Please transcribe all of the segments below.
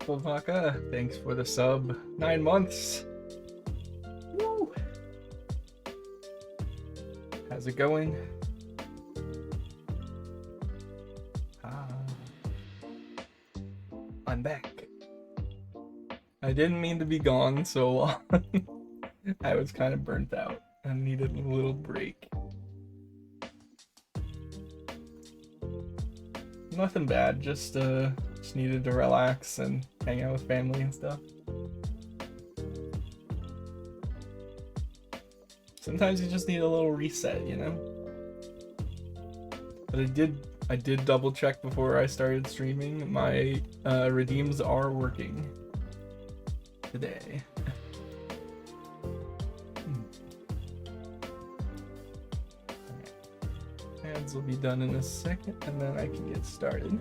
Vodka, thanks for the sub. 9 months. Woo. How's it going? I'm back. I didn't mean to be gone so long. I was kind of burnt out and needed a little break. Nothing bad, just needed to relax and hang out with family and stuff. Sometimes you just need a little reset, you know? But I did double check before I started streaming. My redeems are working today. Ads will be done in a second, and then I can get started.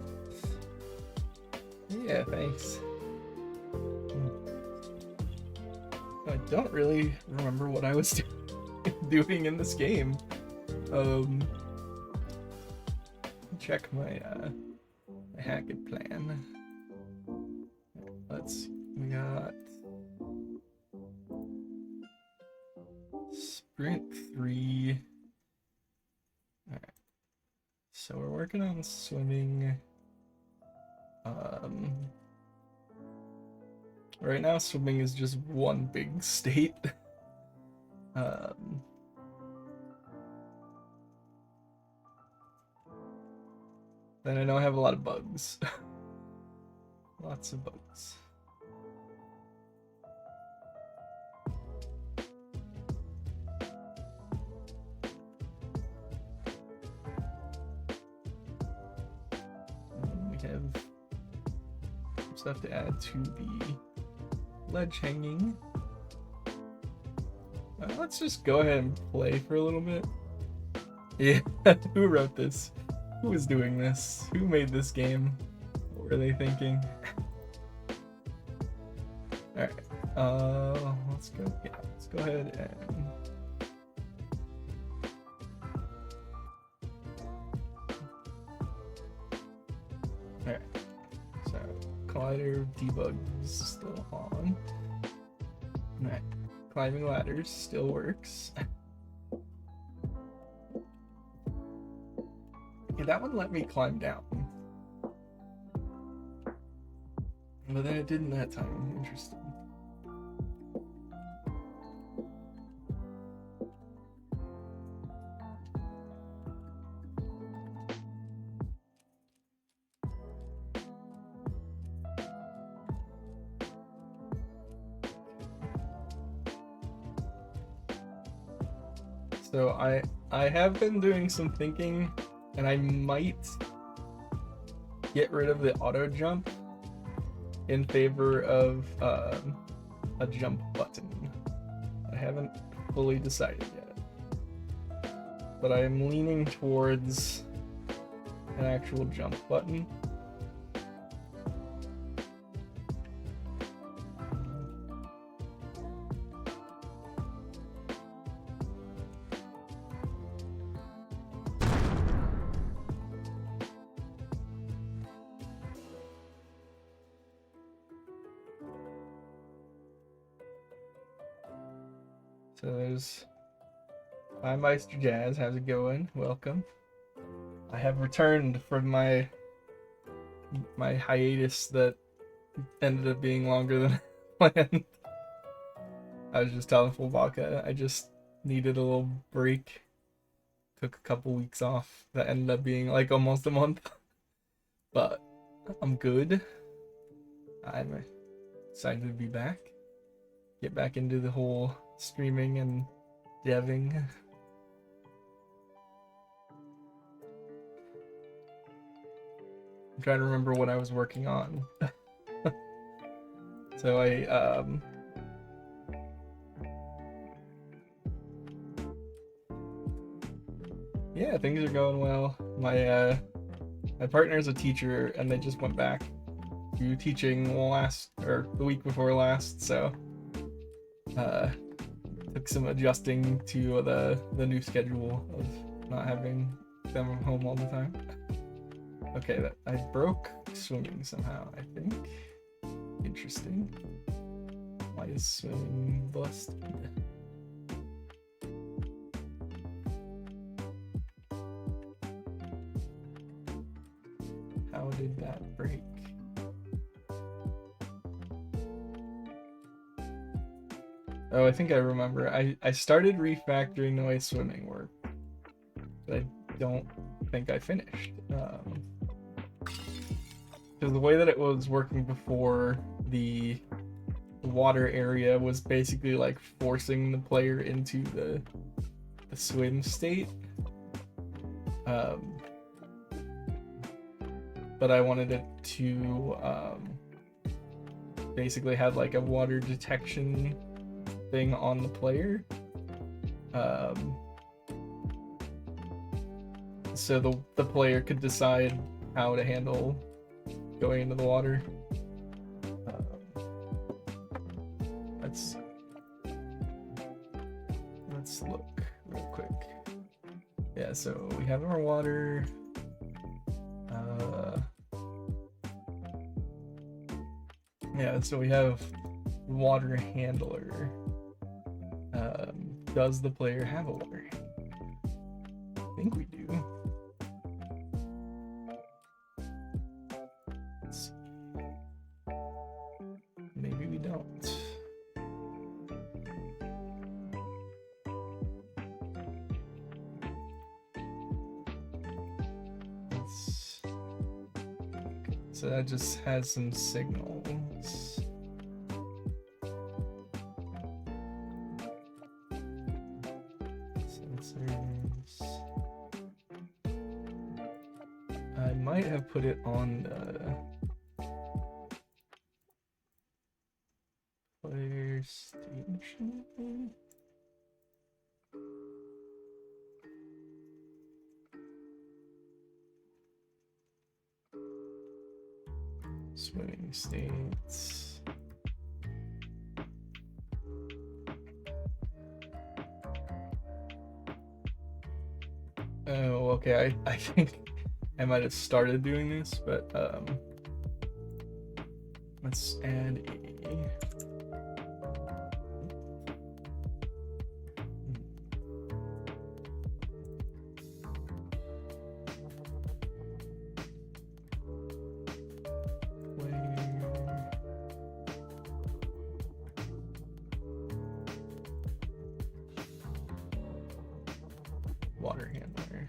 Yeah, thanks. I don't really remember what I was doing in this game. Check my Hackett plan. We got Sprint 3. Alright. So we're working on swimming. Right now swimming is just one big state. Then I know I have a lot of bugs. Lots of bugs. We have stuff to add to the ledge hanging. Let's just go ahead and play for a little bit. Yeah, who wrote this? Who is doing this? Who made this game? What were they thinking? Alright, let's go ahead and alright, so collider debug is still on. Alright, climbing ladders still works. Okay, that one let me climb down. But then it didn't that time. Interesting. So I have been doing some thinking, and I might get rid of the auto jump in favor of a jump button. I haven't fully decided yet, but I am leaning towards an actual jump button. So there's Meister Jazz. How's it going? Welcome. I have returned from my hiatus that ended up being longer than planned. I was just telling Full Vodka, I just needed a little break. Took a couple weeks off that ended up being like almost a month. But I'm good. I'm excited to be back. Get back into the whole streaming and deving. I'm trying to remember what I was working on. So yeah, things are going well. My partner's a teacher, and they just went back to teaching the week before last, so took some adjusting to the new schedule of not having them home all the time. Okay, I broke swimming somehow, I think. Interesting. Why is swimming busted? How did that break? Oh, I think I remember. I started refactoring the way swimming worked, but I don't think I finished. Because the way that it was working before, the water area was basically like forcing the player into the swim state. But I wanted it to basically have like a water detection thing on the player. So the player could decide how to handle going into the water. Let's look real quick. Yeah, so we have our water. Yeah, so we have water handler. Does the player have a water handler? I think we do. Let's see. Maybe we don't. So that just has some signals. Sensors. I might have put it on the player station. Swimming states. Oh, okay. I think I might have started doing this, but let's add a water handler.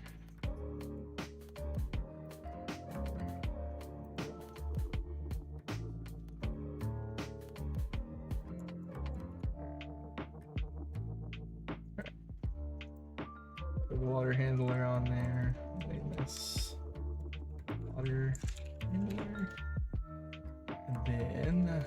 Put the water handler on there. Name this water handler. And then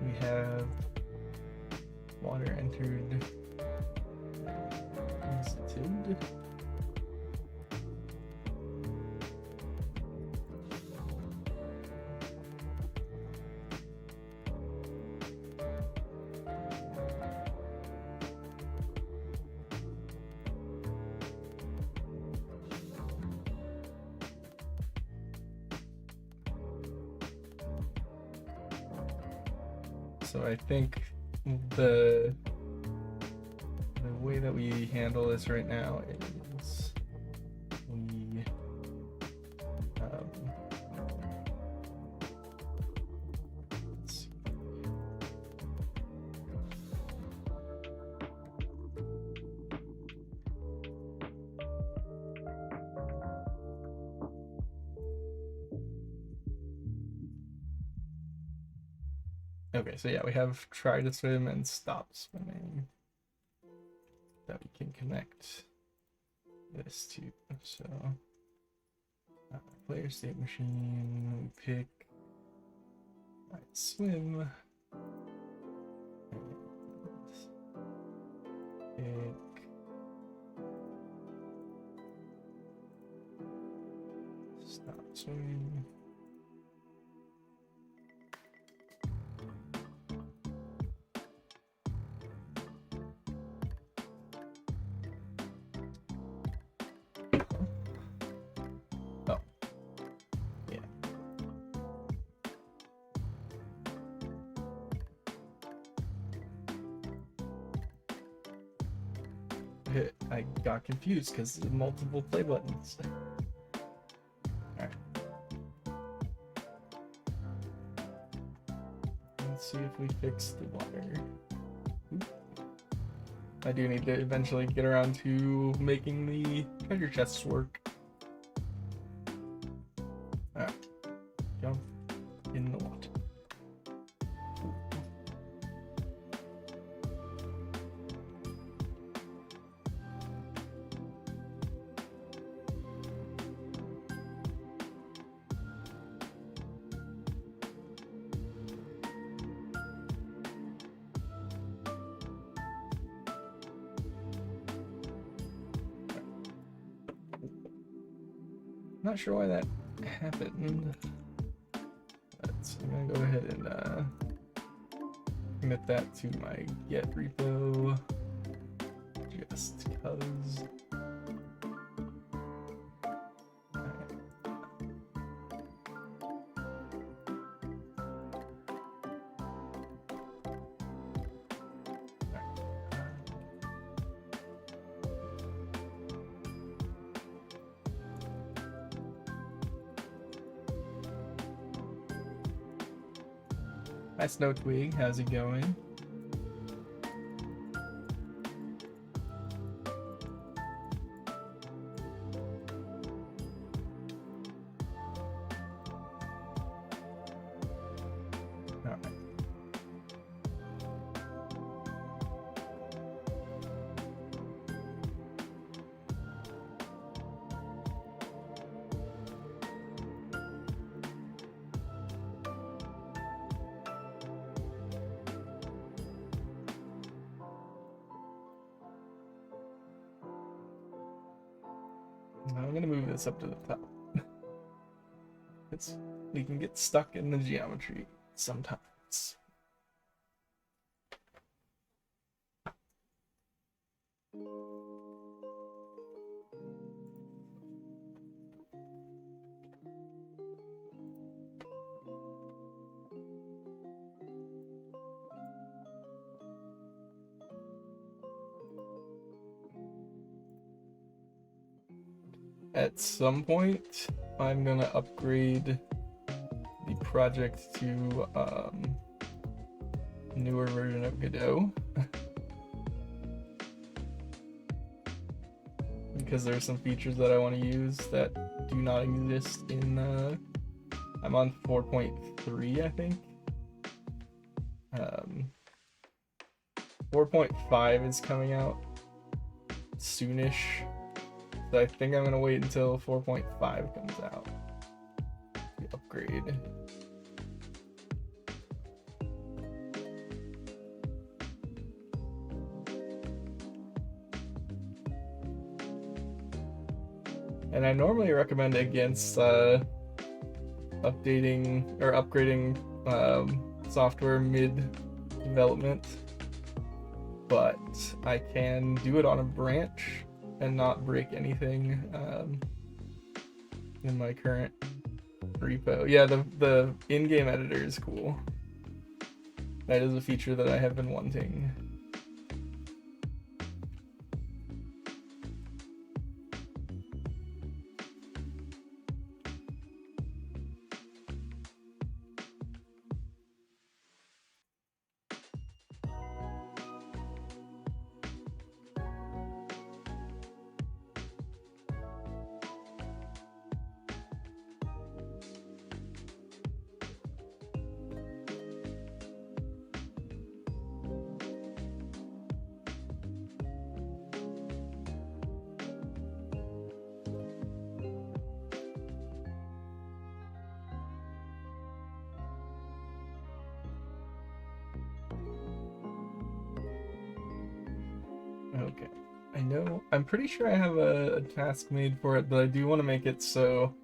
we have water entered exited. So I think the way that we handle this right now is we let's see. Okay, so yeah, we have try to swim and stop swimming that we can connect this to. So player state machine, we pick swim, and pick stop swimming. I got confused because of multiple play buttons. Alright. Let's see if we fix the water. Oop. I do need to eventually get around to making the treasure chests work. Alright. Jump in the water. Not sure why that happened. But I'm gonna go ahead and commit that to my Get repo, just cause. Hi Snow Twig, how's it going? Alright. I'm gonna move this up to the top. We can get stuck in the geometry sometimes. At some point, I'm gonna upgrade the project to newer version of Godot. Because there's some features that I want to use that do not exist in I'm on 4.3, I think. 4.5 is coming out soonish. So I think I'm gonna wait until 4.5 comes out to upgrade. And I normally recommend against updating or upgrading software mid-development, but I can do it on a branch and not break anything in my current repo. Yeah, the in-game editor is cool. That is a feature that I have been wanting. Okay, I know, I'm pretty sure I have a task made for it, but I do want to make it so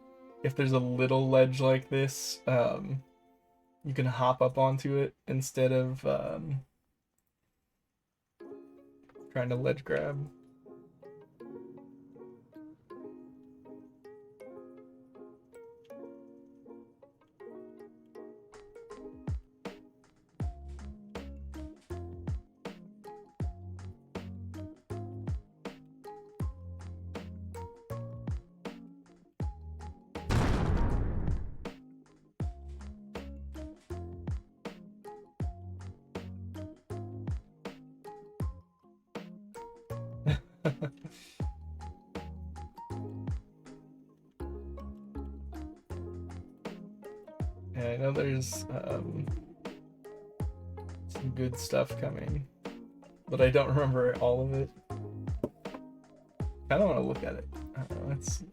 if there's a little ledge like this, you can hop up onto it instead of trying to ledge grab. Yeah, I know there's some good stuff coming, but I don't remember all of it. I don't want to look at it. Let's see.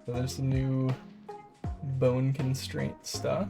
So there's some new bone constraint stuff.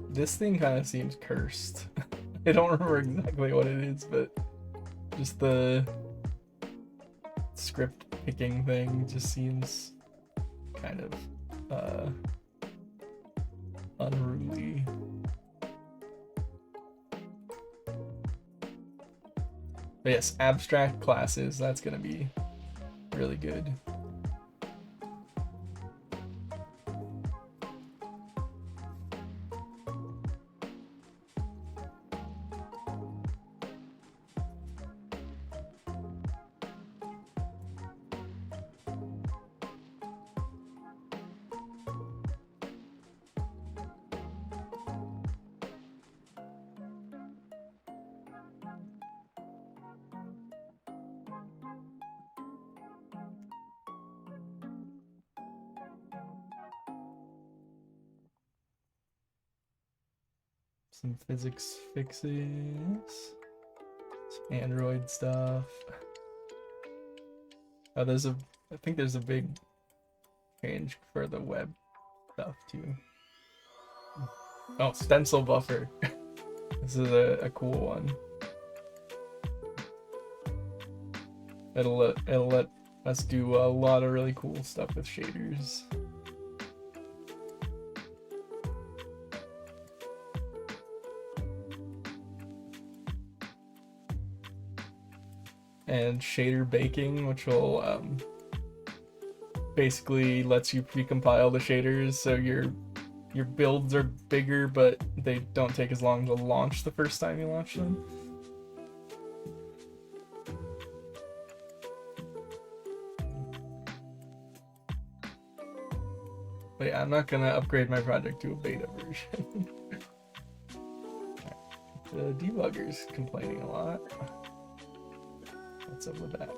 This thing kind of seems cursed. I don't remember exactly what it is, but just the script picking thing just seems kind of unruly. But yes, abstract classes, that's gonna be really good. Some physics fixes, some Android stuff. Oh, I think there's a big change for the web stuff too. Oh, stencil buffer. This is a cool one. It'll let us do a lot of really cool stuff with shaders. And shader baking, which will basically lets you precompile the shaders, so your builds are bigger, but they don't take as long to launch the first time you launch them. But yeah, I'm not gonna upgrade my project to a beta version. The debugger's complaining a lot. What's up with that?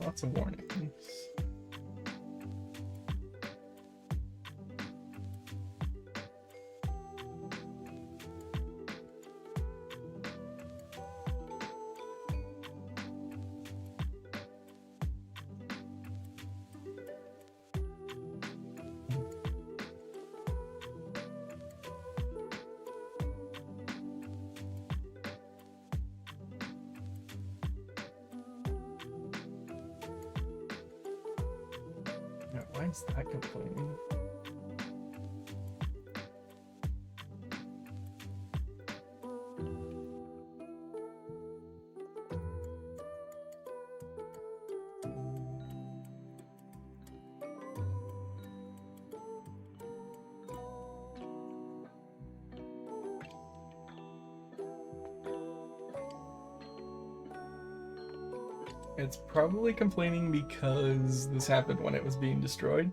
Lots of warnings. Why is that complaining? It's probably complaining because this happened when it was being destroyed.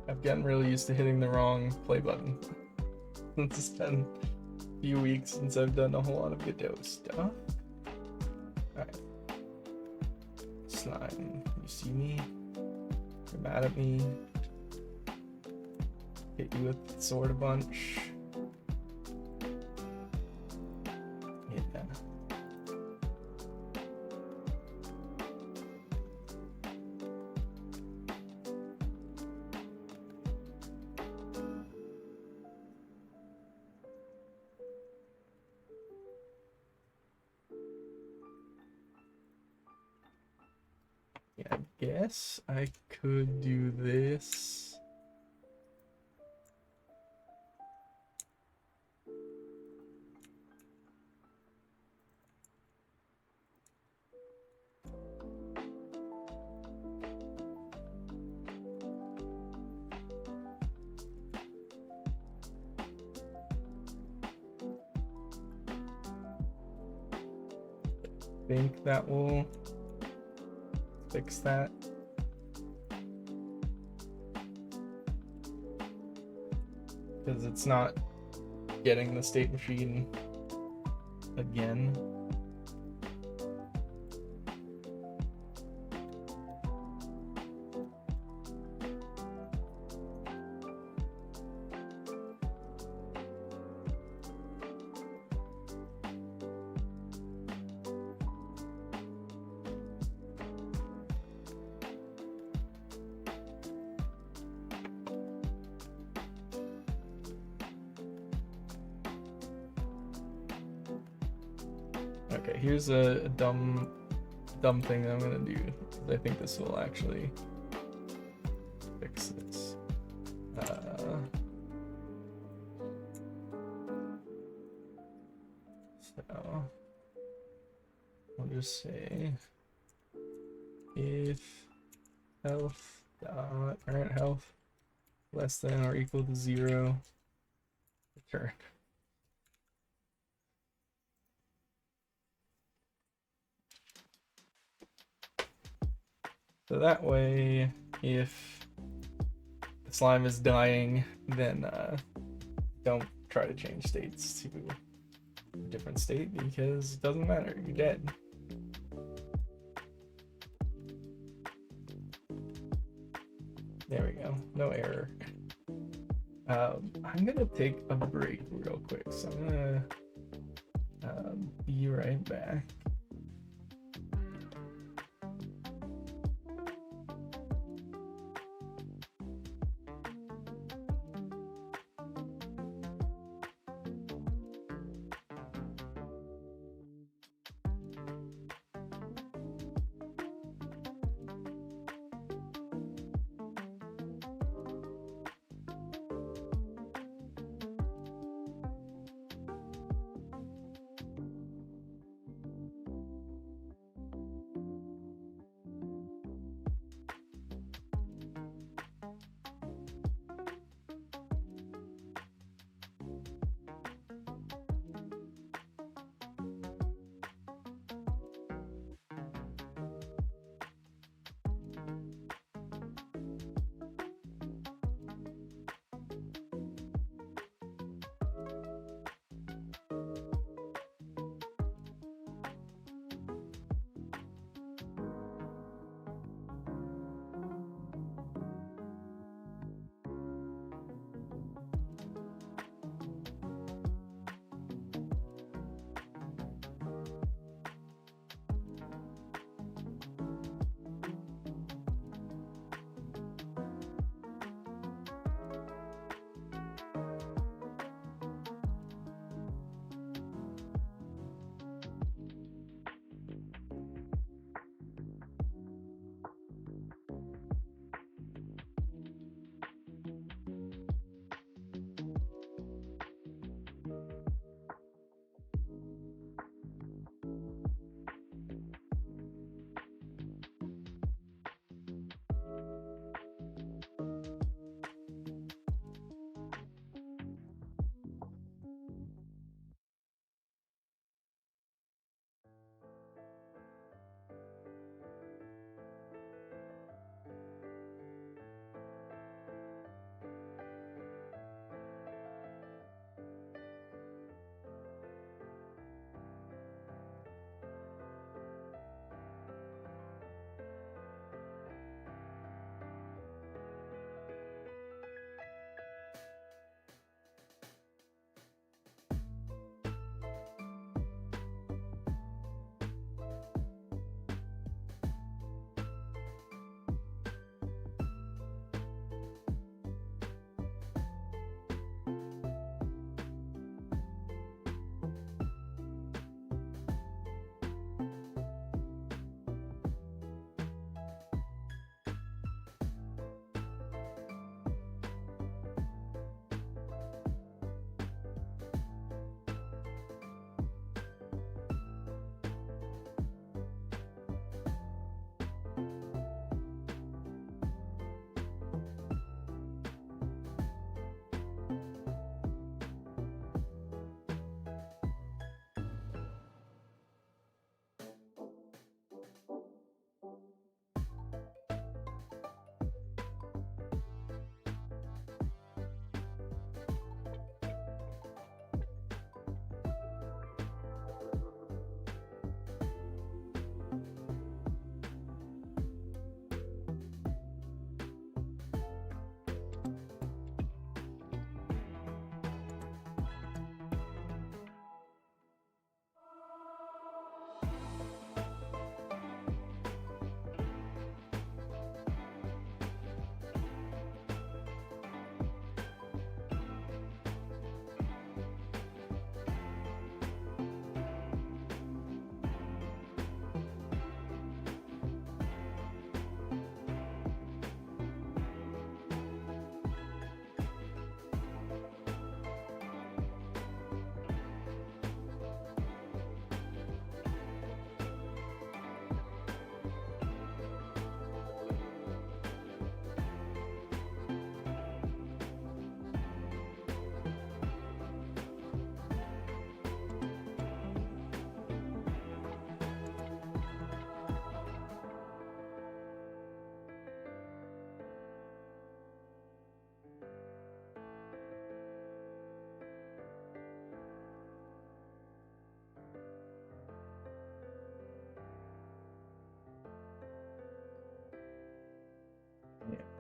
I've gotten really used to hitting the wrong play button. It's been a few weeks since I've done a whole lot of Godot stuff. Alright. Slime, you see me? You're mad at me. Hit you with the sword a bunch. Yeah. I guess I could do this. I think that will fix that. Because it's not getting the state machine again. Okay, here's a dumb thing that I'm gonna do. I think this will actually fix this. So I'll just say if health dot current health less than or equal to 0, return. So that way, if the slime is dying, then don't try to change states to a different state because it doesn't matter, you're dead. There we go, no error. I'm gonna take a break real quick, so I'm gonna be right back.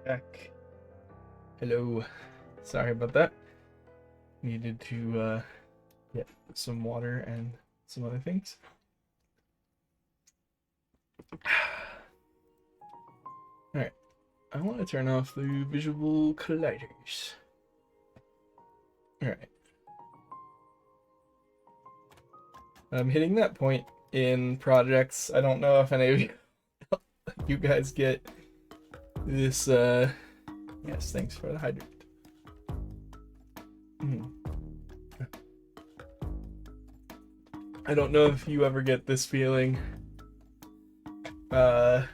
Back. Hello. Sorry about that. Needed to get some water and some other things. Alright. I want to turn off the visual colliders. Alright. I'm hitting that point in projects. I don't know if any of you guys get this. Yes, thanks for the hydrant. I don't know if you ever get this feeling where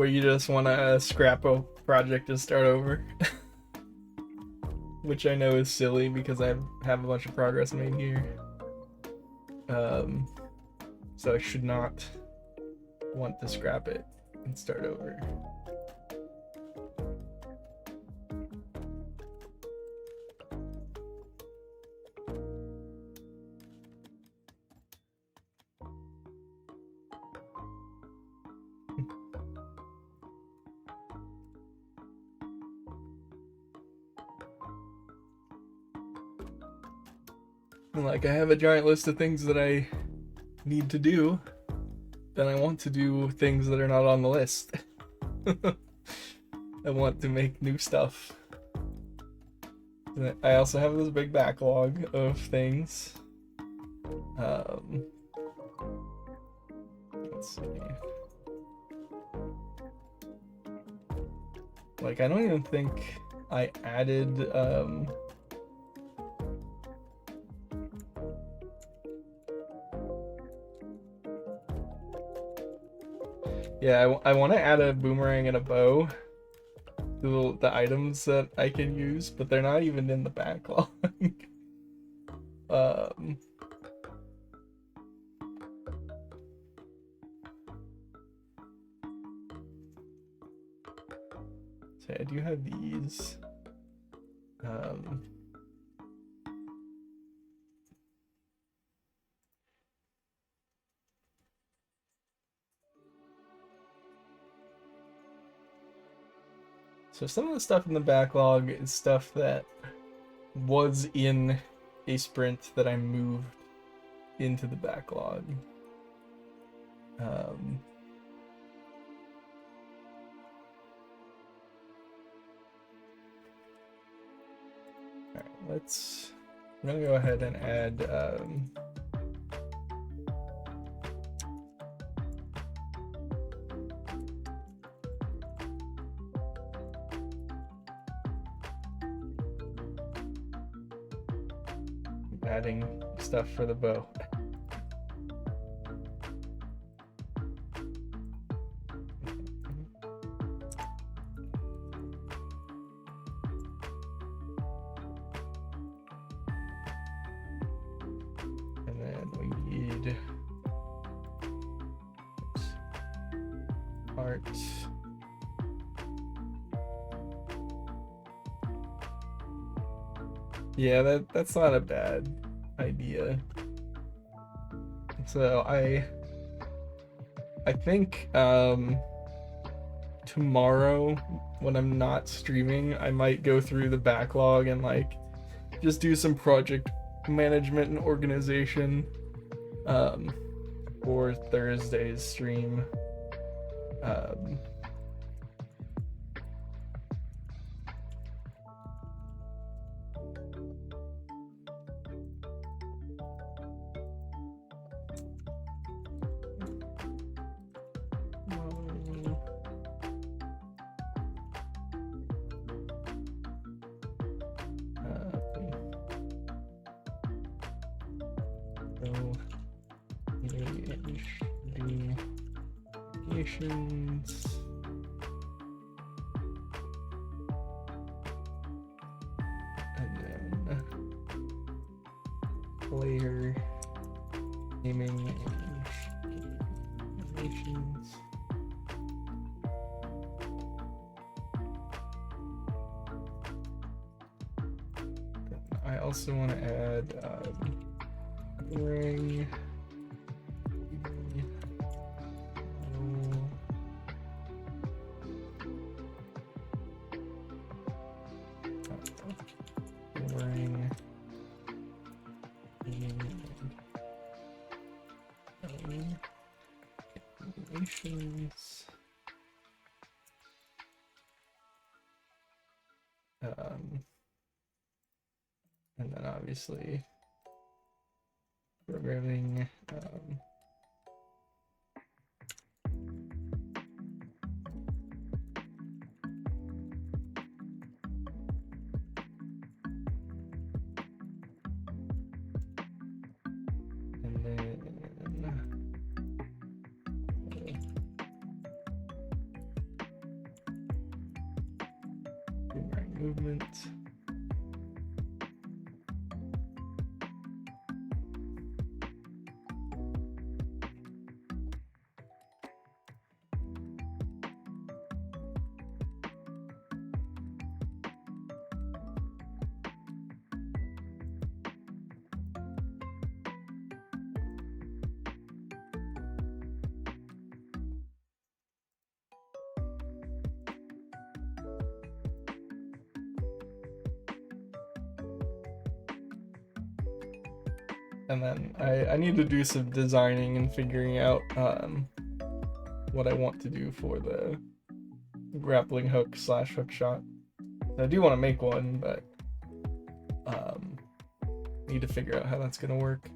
you just want to scrap a project and start over. Which I know is silly because I have a bunch of progress made here. So I should not want to scrap it and start over. Like, I have a giant list of things that I need to do, then I want to do things that are not on the list. I want to make new stuff. I also have this big backlog of things. Let's see. Like, I don't even think I added, yeah, I want to add a boomerang and a bow to the items that I can use, but they're not even in the backlog. So I do have these. So some of the stuff in the backlog is stuff that was in a sprint that I moved into the backlog. Alright, I'm gonna go ahead and add adding stuff for the bow. And then we need art. Yeah, that's not a bad idea. So I think tomorrow when I'm not streaming, I might go through the backlog and like just do some project management and organization for Thursday's stream. And then player naming animations. I also want to add ring. animations. And then obviously programming. And then boomerang movement. And then I need to do some designing and figuring out what I want to do for the grappling hook / hook shot. I do want to make one, but need to figure out how that's gonna work.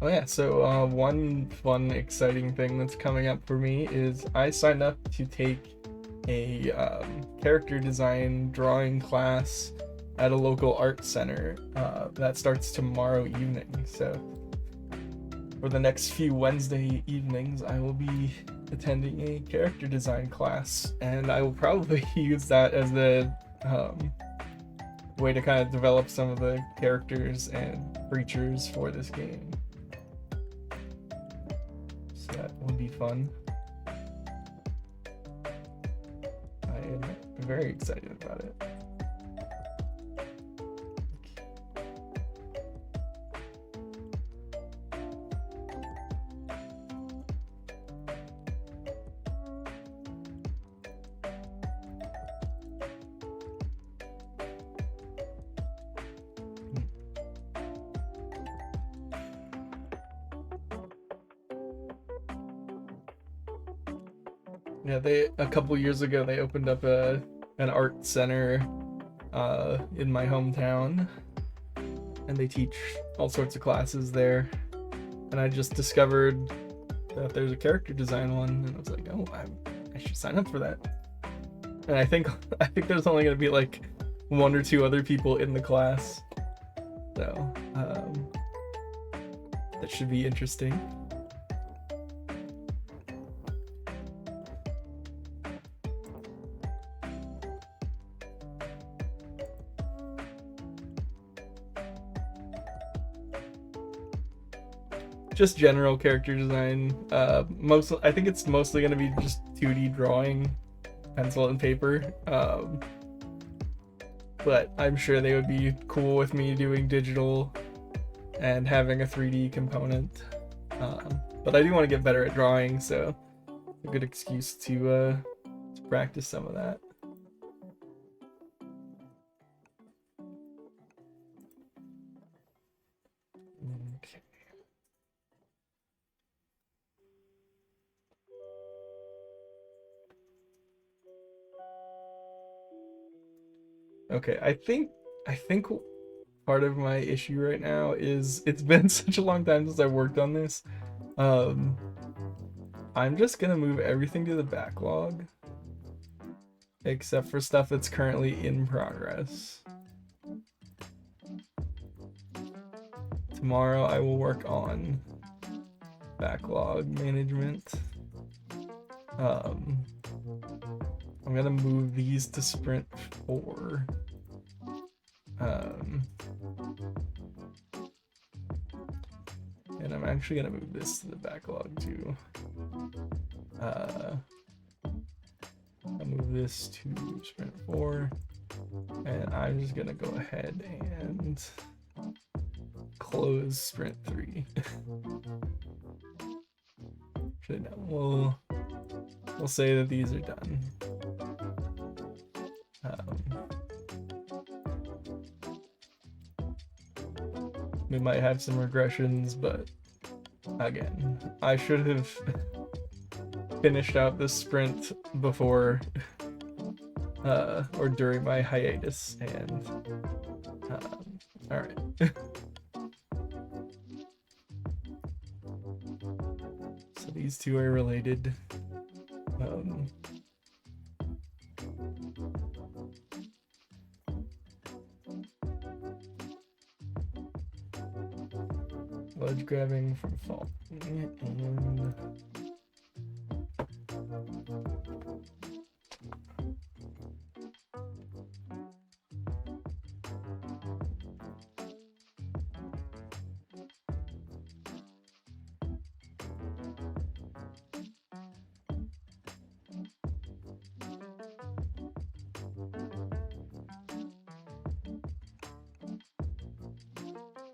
Oh yeah, so one fun, exciting thing that's coming up for me is I signed up to take a character design drawing class at a local art center that starts tomorrow evening. So for the next few Wednesday evenings, I will be attending a character design class, and I will probably use that as the way to kind of develop some of the characters and creatures for this game. So that will be fun. I am very excited about it. Yeah, a couple years ago they opened up an art center in my hometown, and they teach all sorts of classes there. And I just discovered that there's a character design one, and I was like, oh, I should sign up for that. And I think there's only gonna be like 1 or 2 other people in the class, so that should be interesting. Just general character design. I think it's mostly going to be just 2D drawing, pencil and paper. But I'm sure they would be cool with me doing digital and having a 3D component. But but I do want to get better at drawing, so a good excuse to practice some of that. Okay. Okay, I think part of my issue right now is it's been such a long time since I worked on this. I'm just gonna move everything to the backlog, except for stuff that's currently in progress. Tomorrow I will work on backlog management. I'm gonna move these to sprint 4. And I'm actually gonna move this to the backlog too. I'll move this to sprint 4, and I'm just gonna go ahead and close sprint 3. Actually, no, we'll say that these are done. We might have some regressions, but again, I should have finished out this sprint before or during my hiatus, and all right. So these two are related. Ledge grabbing from fault and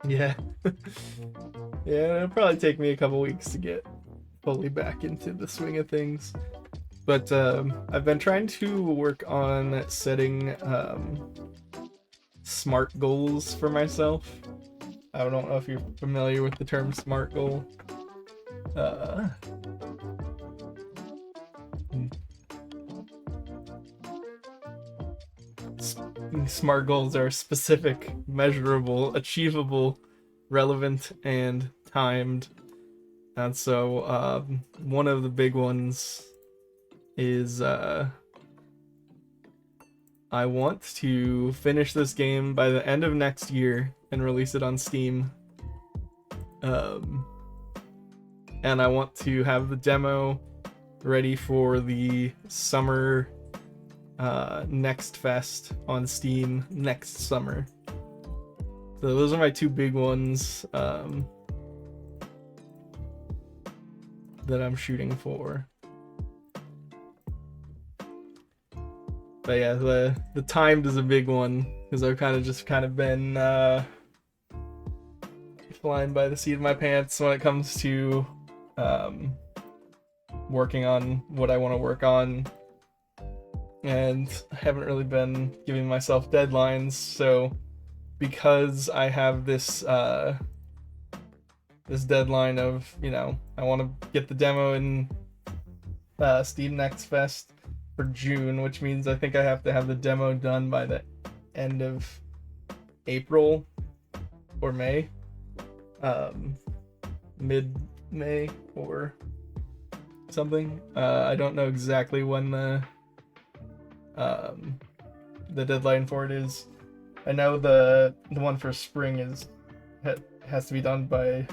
yeah. Yeah, it'll probably take me a couple weeks to get fully back into the swing of things. But I've been trying to work on setting SMART goals for myself. I don't know if you're familiar with the term SMART goal. SMART goals are specific, measurable, achievable, relevant, and timed. And so one of the big ones is I want to finish this game by the end of next year and release it on Steam. And I want to have the demo ready for the summer Next Fest on Steam next summer. So those are my two big ones that I'm shooting for. But yeah, the timed is a big one because I've kind of been flying by the seat of my pants when it comes to working on what I want to work on, and I haven't really been giving myself deadlines. So because I have this this deadline of, I want to get the demo in Steam Next Fest for June, which means I think I have to have the demo done by the end of April or May, mid-May or something. I don't know exactly when the deadline for it is. I know the one for spring has to be done by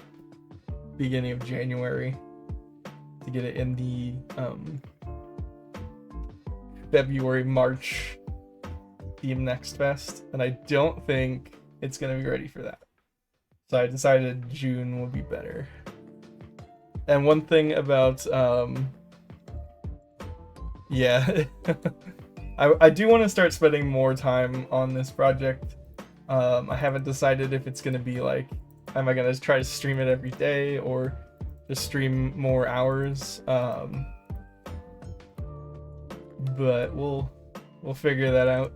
beginning of January to get it in the February, March Steam Next Fest, and I don't think it's gonna be ready for that. So I decided June would be better. And one thing about yeah, I do want to start spending more time on this project. I haven't decided if it's gonna be like, am I gonna try to stream it every day or just stream more hours. But we'll figure that out.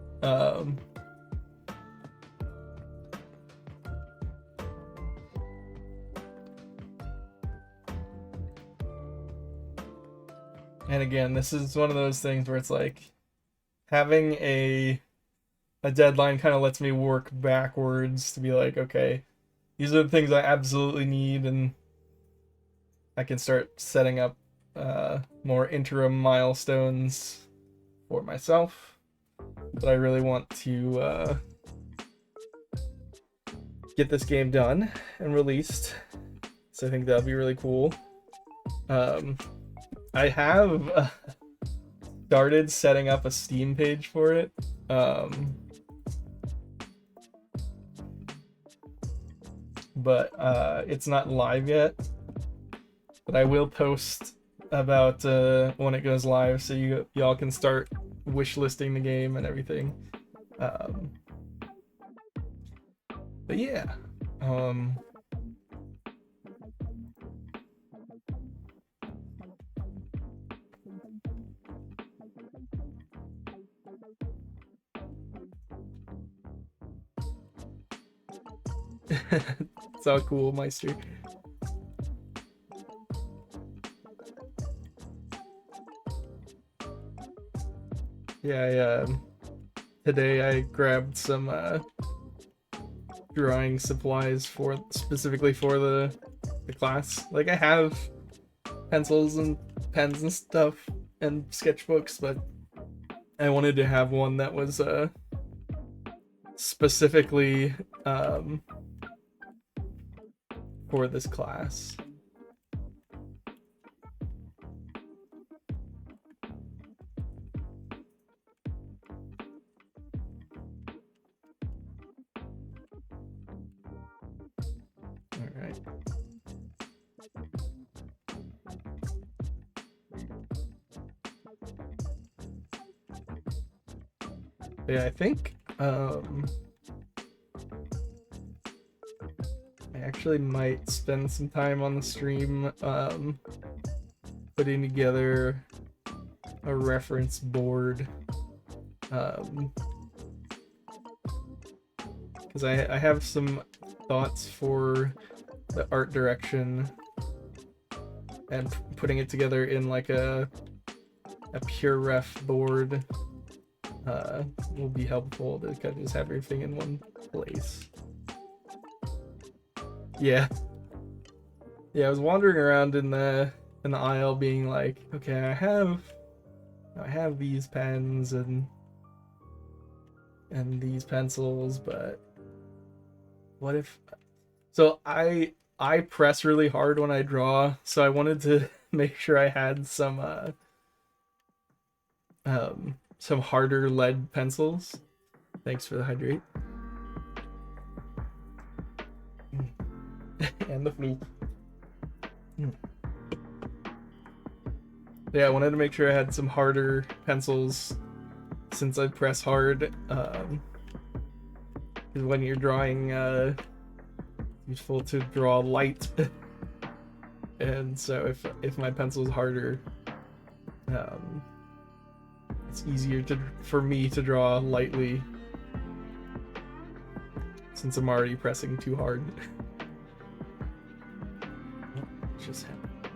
And again, this is one of those things where it's like having a deadline kind of lets me work backwards to be like, okay, these are the things I absolutely need, and I can start setting up more interim milestones for myself. But I really want to get this game done and released, so I think that'll be really cool. I have started setting up a Steam page for it. But it's not live yet. But I will post about when it goes live, so y'all can start wish listing the game and everything. But yeah. It's all cool, Meister. Yeah, today I grabbed some drawing supplies specifically for the class. Like, I have pencils and pens and stuff and sketchbooks, but I wanted to have one that was specifically for this class. Alright. Yeah, I think I actually might spend some time on the stream putting together a reference board, because I have some thoughts for the art direction, and putting it together in like a pure ref board will be helpful to kind of just have everything in one place. Yeah, I was wandering around in the aisle being like, okay, I have these pens and these pencils, but what if... So I press really hard when I draw, so I wanted to make sure I had some harder lead pencils. Thanks for the hydrate. And the flute. Yeah, I wanted to make sure I had some harder pencils since I press hard. Because when you're drawing, it's useful to draw light. And so if my pencil's harder, it's easier for me to draw lightly since I'm already pressing too hard. Just happened.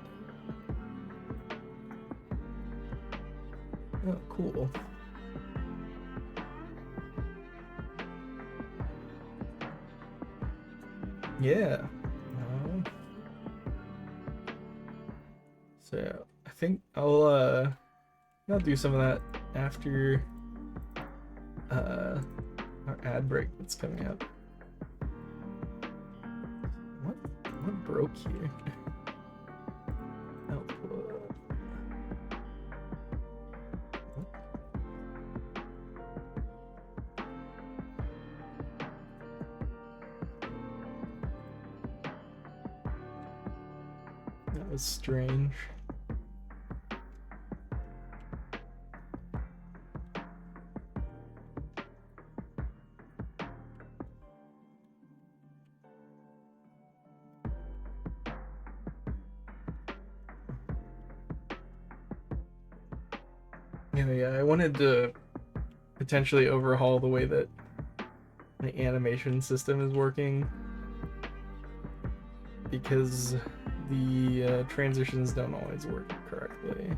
Oh, cool. Yeah. So I think I'll do some of that after our ad break that's coming up. What broke here? That was strange. Yeah, I wanted to potentially overhaul the way that my animation system is working, because the transitions don't always work correctly.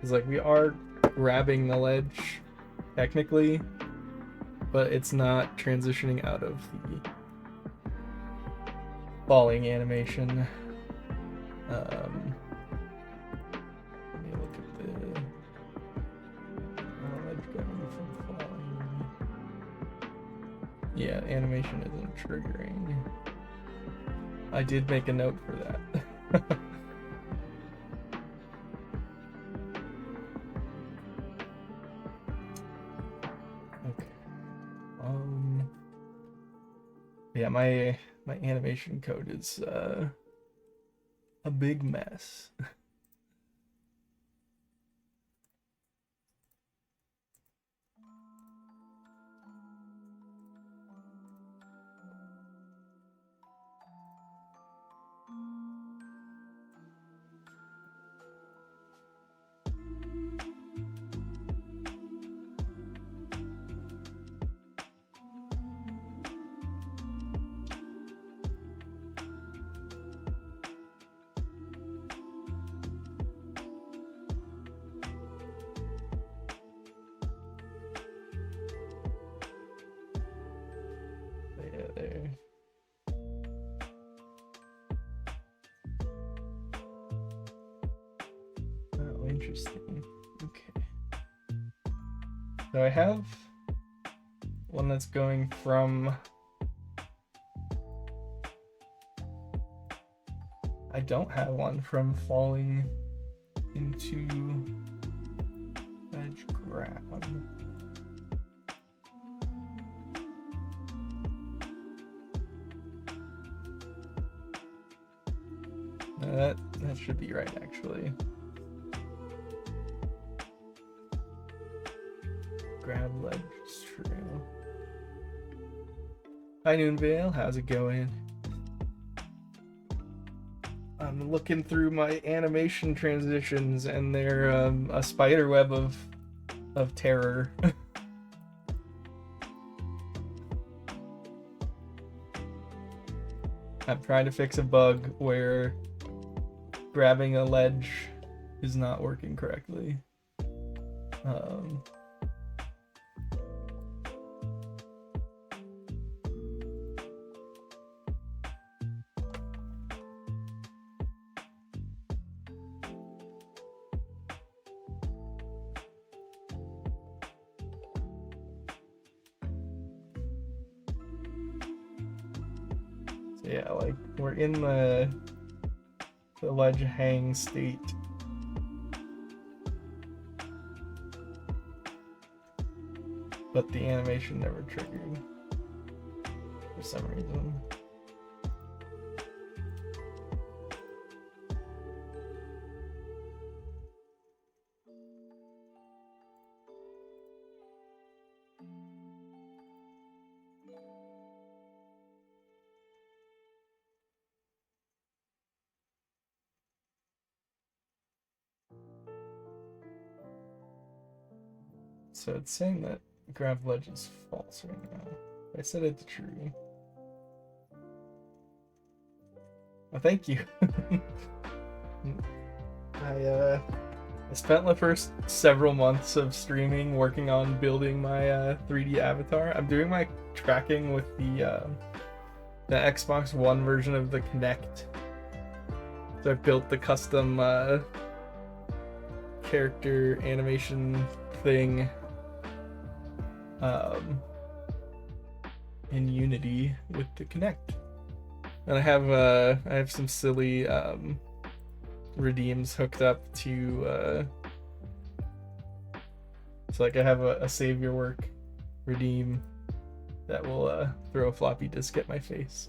It's like we are grabbing the ledge technically, but it's not transitioning out of the falling animation. Let me look at the ledge grabbing from falling. Yeah, animation isn't triggering. I did make a note for that. Okay. Yeah, my animation code is a big mess. Yeah, there. Oh, interesting. Okay. So I have one that's going from... I don't have one from falling into edge grab. That should be right, actually. Grab ledge trail. Hi Noonvale, how's it going? I'm looking through my animation transitions, and they're a spider web of terror. I'm trying to fix a bug where grabbing a ledge is not working correctly. So yeah, like we're in the ledge hang state. But the animation never triggered for some reason. So it's saying that grab ledge is false right now. I set it to true. Well, thank you. I spent the first several months of streaming working on building my 3D avatar. I'm doing my tracking with the Xbox One version of the Kinect. So I've built the custom character animation thing in Unity with the Kinect. And I have some silly redeems hooked up to so like I have a save your work redeem that will throw a floppy disk at my face.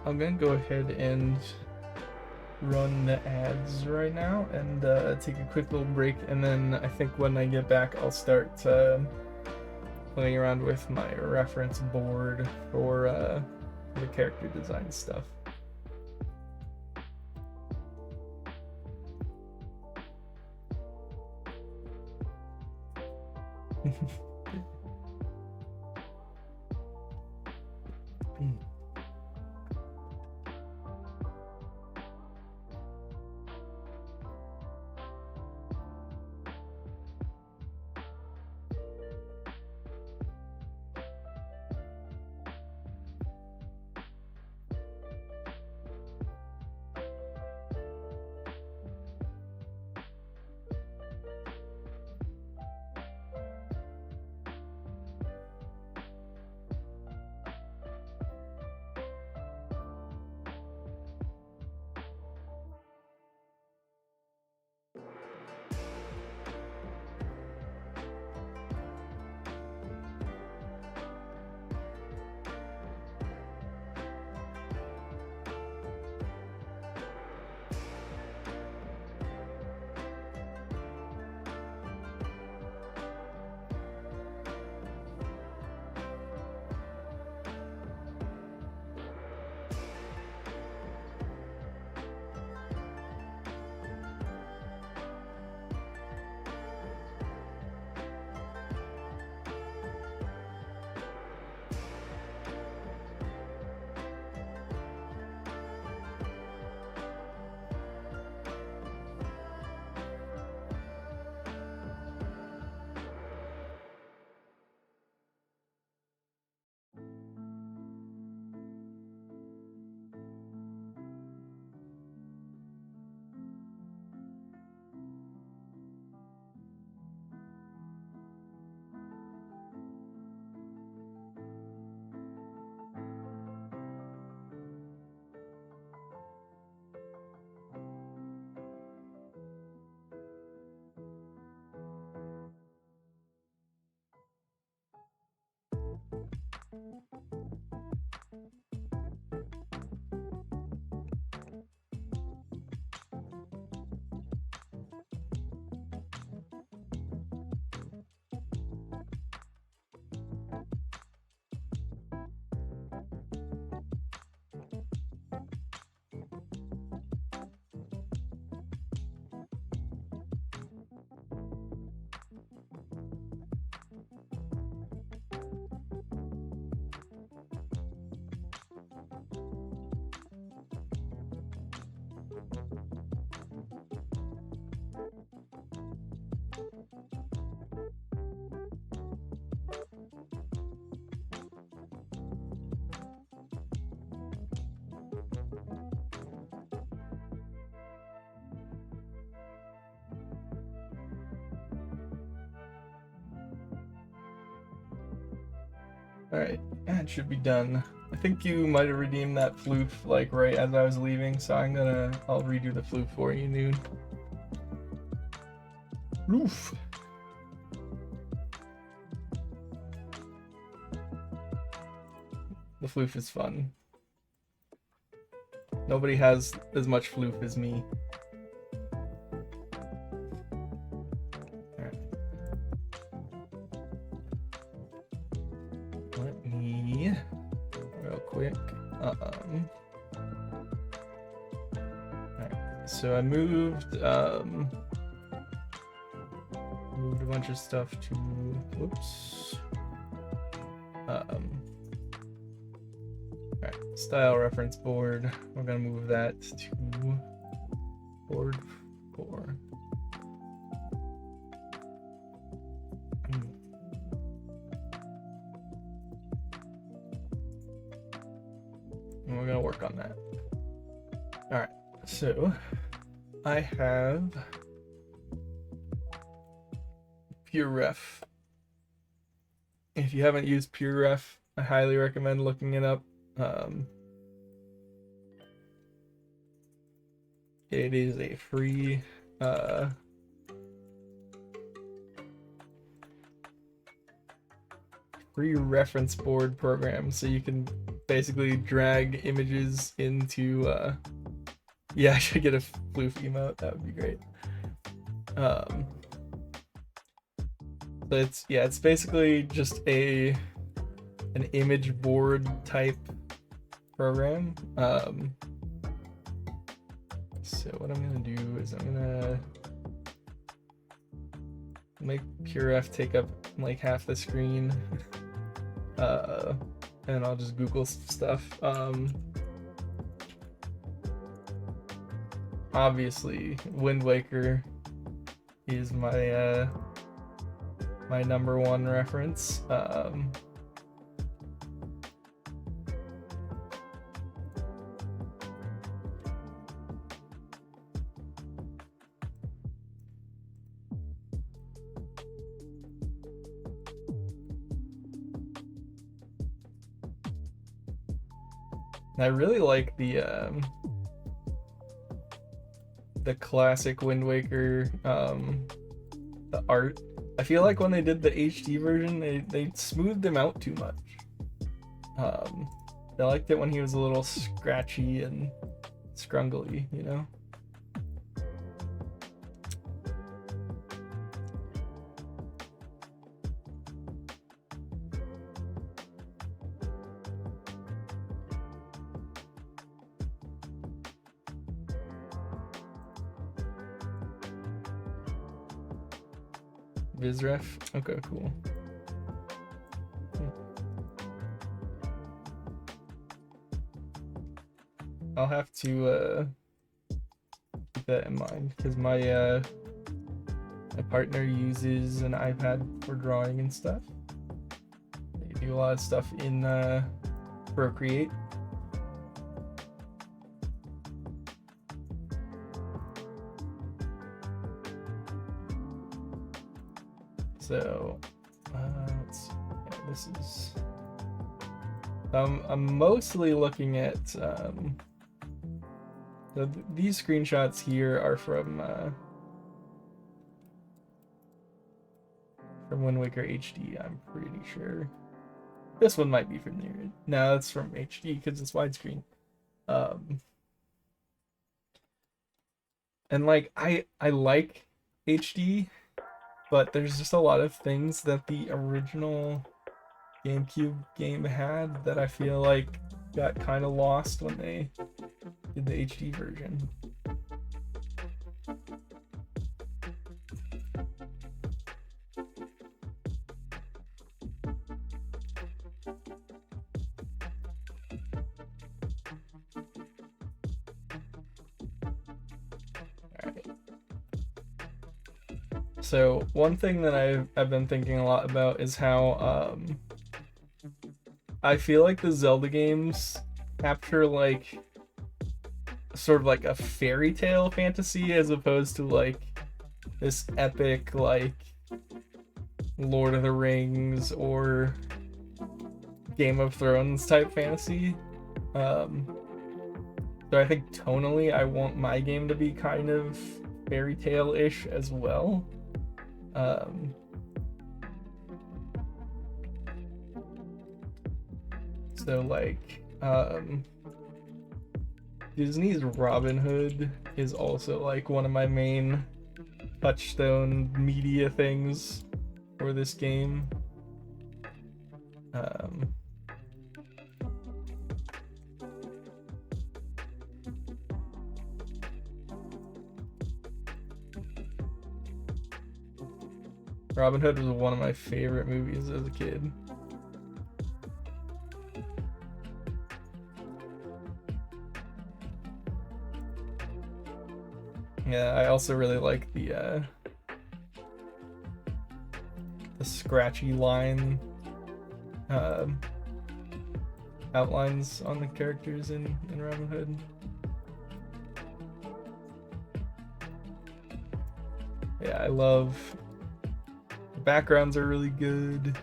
I'm gonna go ahead and run the ads right now and take a quick little break, and then I think when I get back I'll start playing around with my reference board for the character design stuff. Alright, that should be done. I think you might have redeemed that floof like right as I was leaving, so I'll redo the floof for you, dude. Floof. The floof is fun. Nobody has as much floof as me. Alright. Let me real quick. Alright, so I moved a bunch of stuff to whoops. Alright, style reference board. We're gonna move that to board 4. And we're gonna work on that. Alright, so I have PureRef. If you haven't used PureRef, I highly recommend looking it up. It is a free free reference board program, so you can basically drag images into yeah, I should get a floof emote, that would be great. But it's basically just an image board type program. So what I'm gonna do is I'm gonna make PureF take up like half the screen, and I'll just Google some stuff. Obviously, Wind Waker is my my number one reference. I really like the classic Wind Waker, the art. I feel like when they did the HD version, they smoothed him out too much. I liked it when he was a little scratchy and scrungly, you know? Vizref? Okay, cool. I'll have to keep that in mind, because my partner uses an iPad for drawing and stuff. They do a lot of stuff in Procreate. So, let's see. Yeah, this is. I'm mostly looking at. These screenshots here are from Wind Waker HD. I'm pretty sure. This one might be from the. No, it's from HD because it's widescreen. And like I like HD. But there's just a lot of things that the original GameCube game had that I feel like got kind of lost when they did the HD version. So one thing that I've been thinking a lot about is how I feel like the Zelda games capture like sort of like a fairy tale fantasy as opposed to like this epic like Lord of the Rings or Game of Thrones type fantasy. So I think tonally I want my game to be kind of fairy tale-ish as well. So like Disney's Robin Hood is also like one of my main touchstone media things for this game. Robin Hood was one of my favorite movies as a kid. Yeah, I also really like the scratchy line outlines on the characters in Robin Hood. Yeah, I love the backgrounds are really good.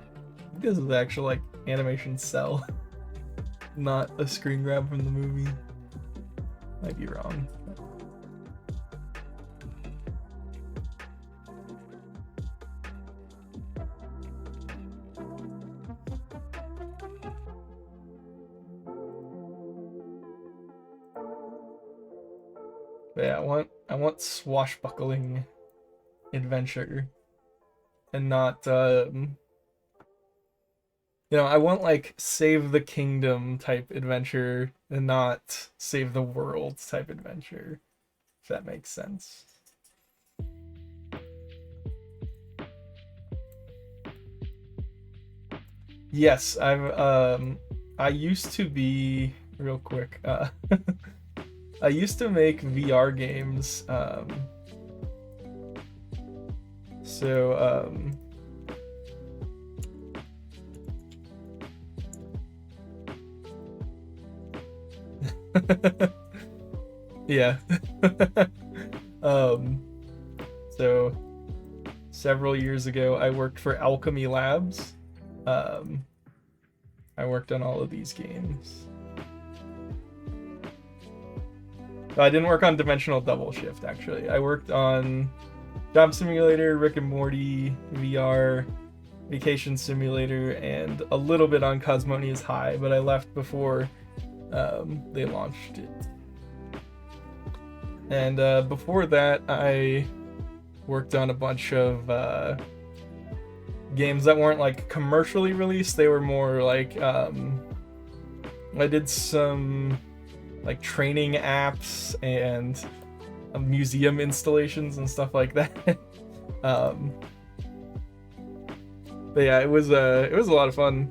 This is actual like animation cell, not a screen grab from the movie. Might be wrong. But yeah, I want swashbuckling adventure, and not I want like save the kingdom type adventure, and not save the world type adventure, if that makes sense. Yes, I used to be real quick. I used to make VR games. So yeah. So several years ago, I worked for Alchemy Labs. I worked on all of these games. I didn't work on Dimensional Double Shift, actually. I worked on Job Simulator, Rick and Morty, VR, Vacation Simulator, and a little bit on Cosmonia's High, but I left before they launched it. And before that, I worked on a bunch of games that weren't like commercially released. They were more like I did some like training apps and museum installations and stuff like that. But yeah, it was a lot of fun.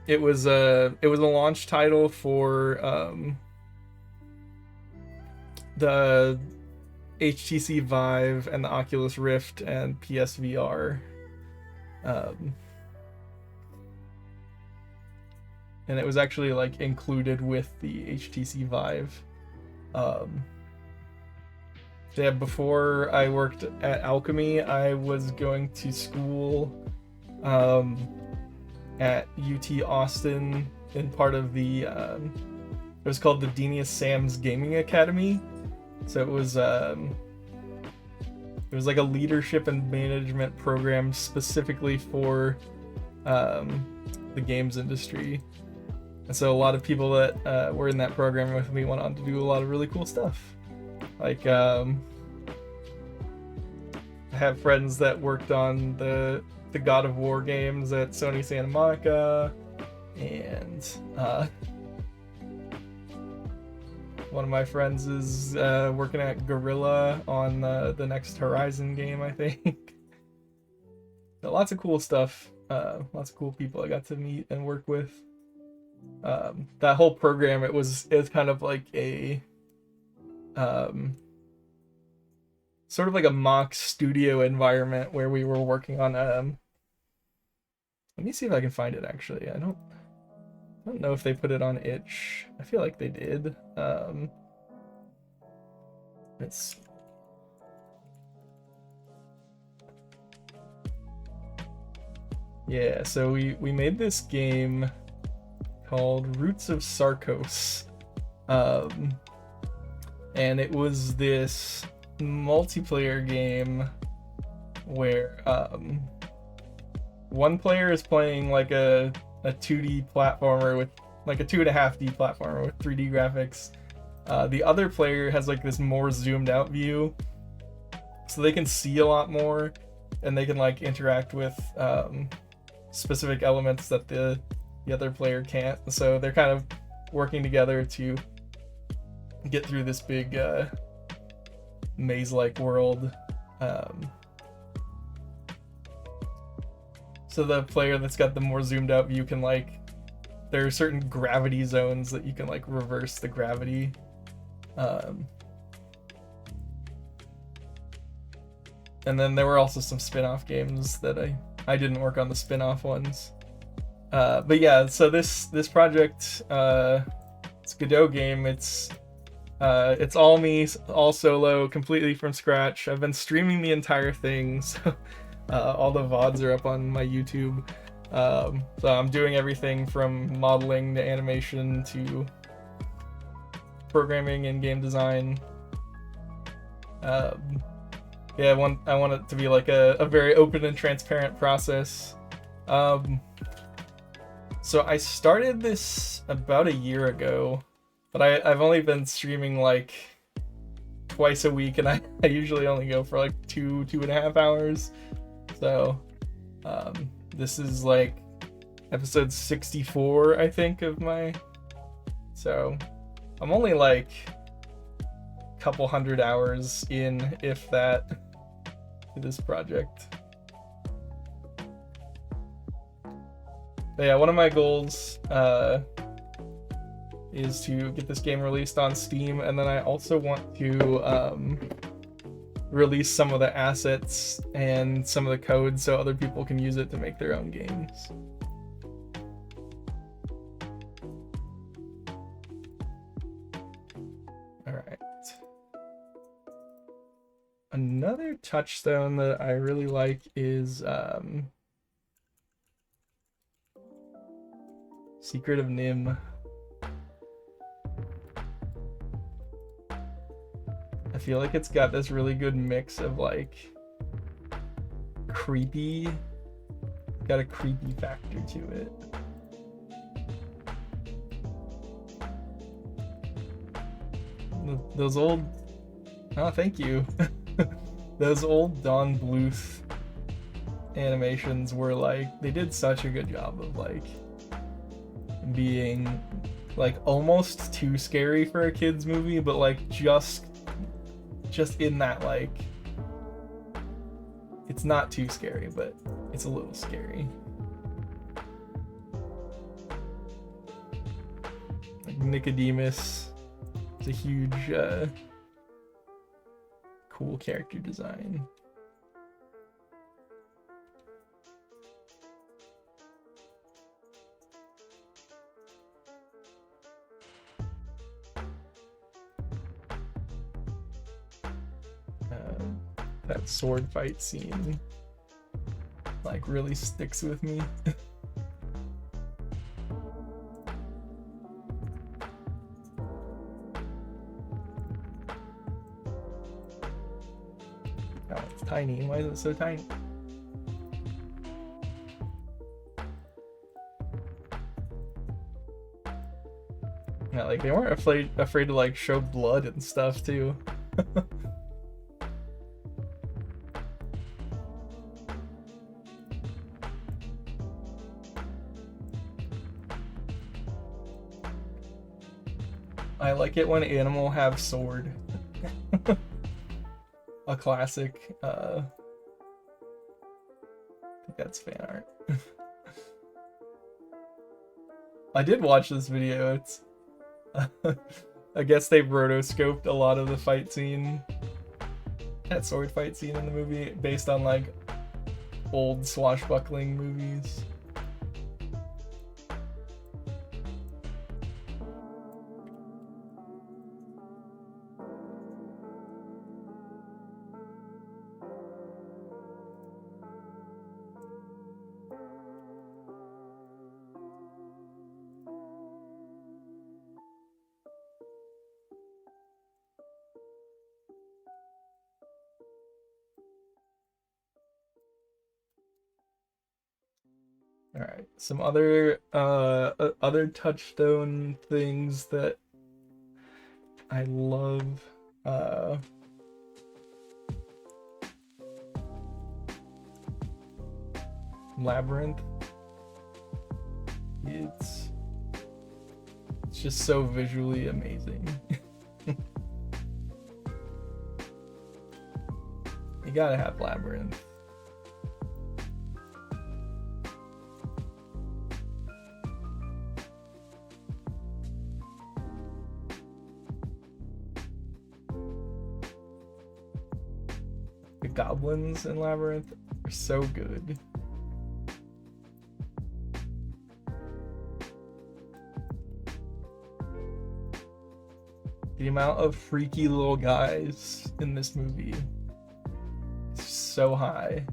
It was a launch title for the HTC Vive and the Oculus Rift and PSVR. And it was actually like included with the HTC Vive. Yeah, before I worked at Alchemy, I was going to school at UT Austin in part of the it was called the Denius Sam's Gaming Academy. So it was like a leadership and management program specifically for the games industry. And so a lot of people that were in that program with me went on to do a lot of really cool stuff. Like I have friends that worked on the God of War games at Sony Santa Monica, and one of my friends is working at Gorilla on the next Horizon game, I think. So lots of cool stuff, lots of cool people I got to meet and work with. That whole program, it's kind of like a sort of like a mock studio environment where we were working on let me see if I can find it. Actually, I don't know if they put it on itch. I feel like they did. It's yeah, so we made this game called Roots of Sarkos, and it was this multiplayer game where one player is playing like a 2D platformer with like a 2.5D platformer with 3D graphics. The other player has like this more zoomed out view, so they can see a lot more, and they can like interact with specific elements that the other player can't. So they're kind of working together to get through this big maze-like world. So the player that's got the more zoomed out view can like, there are certain gravity zones that you can like reverse the gravity. And then there were also some spin-off games that I didn't work on the spin-off ones. But yeah, so this project, it's a Godot game. It's all me, all solo, completely from scratch. I've been streaming the entire thing, so all the VODs are up on my YouTube. So I'm doing everything from modeling to animation to programming and game design. Yeah, I want it to be like a very open and transparent process. So So I started this about a year ago, but I've only been streaming like twice a week, and I usually only go for like 2.5 hours. So this is like episode 64, I think, of my. So I'm only like a couple hundred hours in, if that, to this project. But yeah, one of my goals is to get this game released on Steam, and then I also want to release some of the assets and some of the code so other people can use it to make their own games. Alright. Another touchstone that I really like is Secret of Nim. I feel like it's got this really good mix of like creepy, got a creepy factor to it. Those old, oh thank you. Those old Don Bluth animations were like, they did such a good job of like being like almost too scary for a kid's movie, but like just in that, like, it's not too scary, but it's a little scary. Like Nicodemus is a huge cool character design. That sword fight scene like really sticks with me. Oh, it's tiny. Why is it so tiny? Yeah, like they weren't afraid to like show blood and stuff too. I like it when animal have sword. A classic. I think that's fan art. I did watch this video. It's I guess they've rotoscoped a lot of the fight scene, that sword fight scene in the movie, based on like old swashbuckling movies. All right, some other touchstone things that I love. Labyrinth. It's just so visually amazing. You gotta have Labyrinth. The goblins in Labyrinth are so good. The amount of freaky little guys in this movie is so high.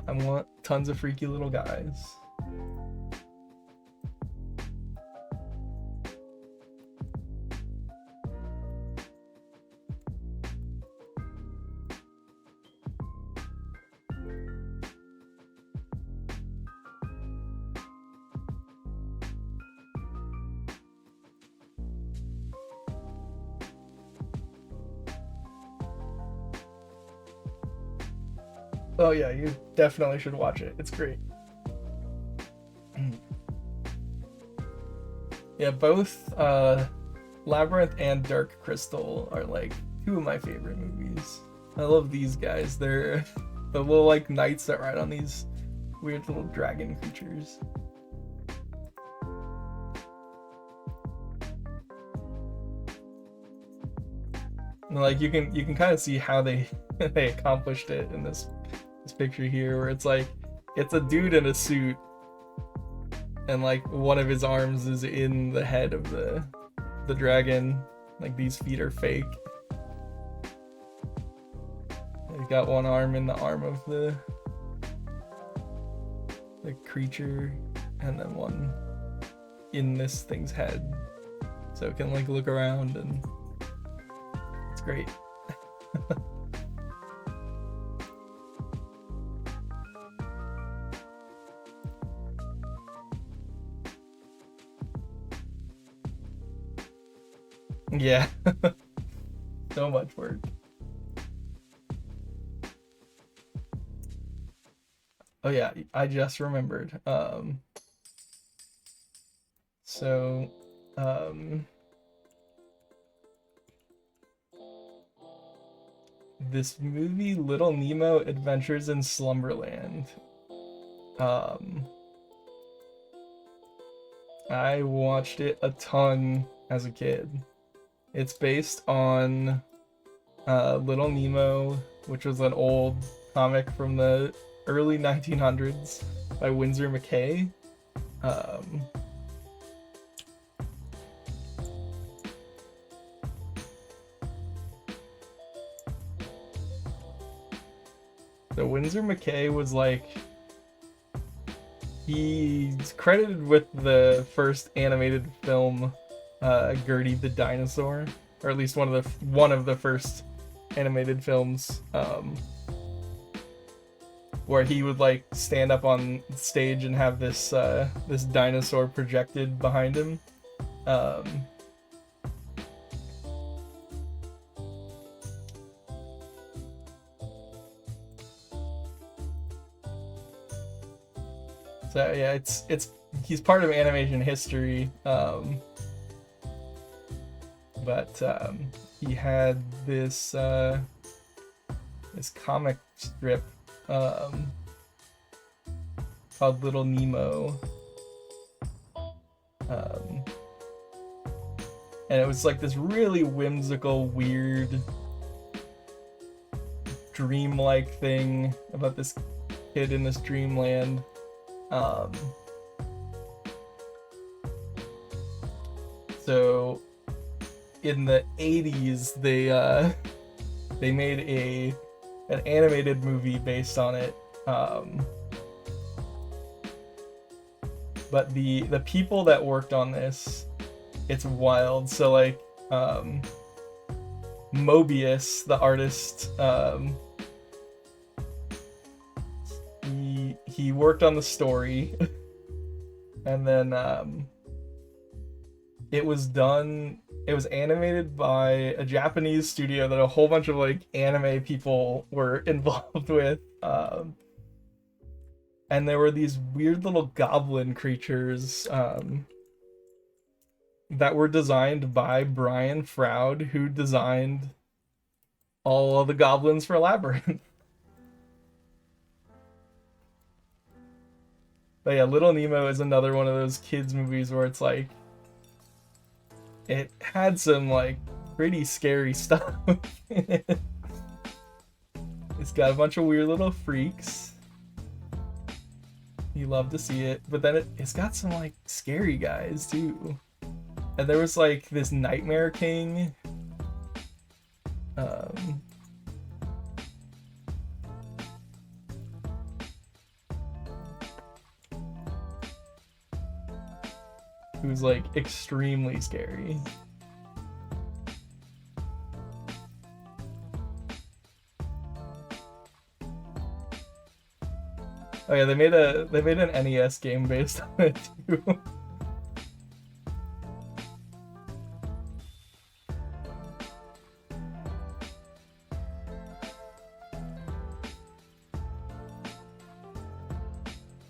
I want tons of freaky little guys. Oh yeah, you definitely should watch it. It's great. Yeah, both Labyrinth and Dark Crystal are like two of my favorite movies. I love these guys. They're the little like knights that ride on these weird little dragon creatures. And, like you can kind of see how they they accomplished it in this picture here, where it's a dude in a suit, and like one of his arms is in the head of the dragon. Like these feet are fake. He's got one arm in the arm of the creature, and then one in this thing's head, so it can like look around, and it's great. Yeah. So much work. Oh yeah, I just remembered. So um this movie Little Nemo Adventures in Slumberland. Um I watched it a ton as a kid. It's based on Little Nemo, which was an old comic from the early 1900s by Winsor McCay. Um, so Winsor McCay was like, he's credited with the first animated film, Gertie the Dinosaur, or at least one of the first animated films, where he would like stand up on stage and have this dinosaur projected behind him. So yeah, it's he's part of animation history, but he had this comic strip called Little Nemo, and it was like this really whimsical, weird, dreamlike thing about this kid in this dreamland. So in the 80s they made an animated movie based on it, but the people that worked on this, it's wild. So like Mobius, the artist, he worked on the story, and then it was animated by a Japanese studio that a whole bunch of like anime people were involved with, and there were these weird little goblin creatures that were designed by Brian Froud, who designed all of the goblins for Labyrinth. But yeah, Little Nemo is another one of those kids movies where it's like, it had some like pretty scary stuff in it. It's got a bunch of weird little freaks. You love to see it, but then it's got some like scary guys too. And there was like this Nightmare King. Who's like extremely scary. Oh yeah, they made an NES game based on it too.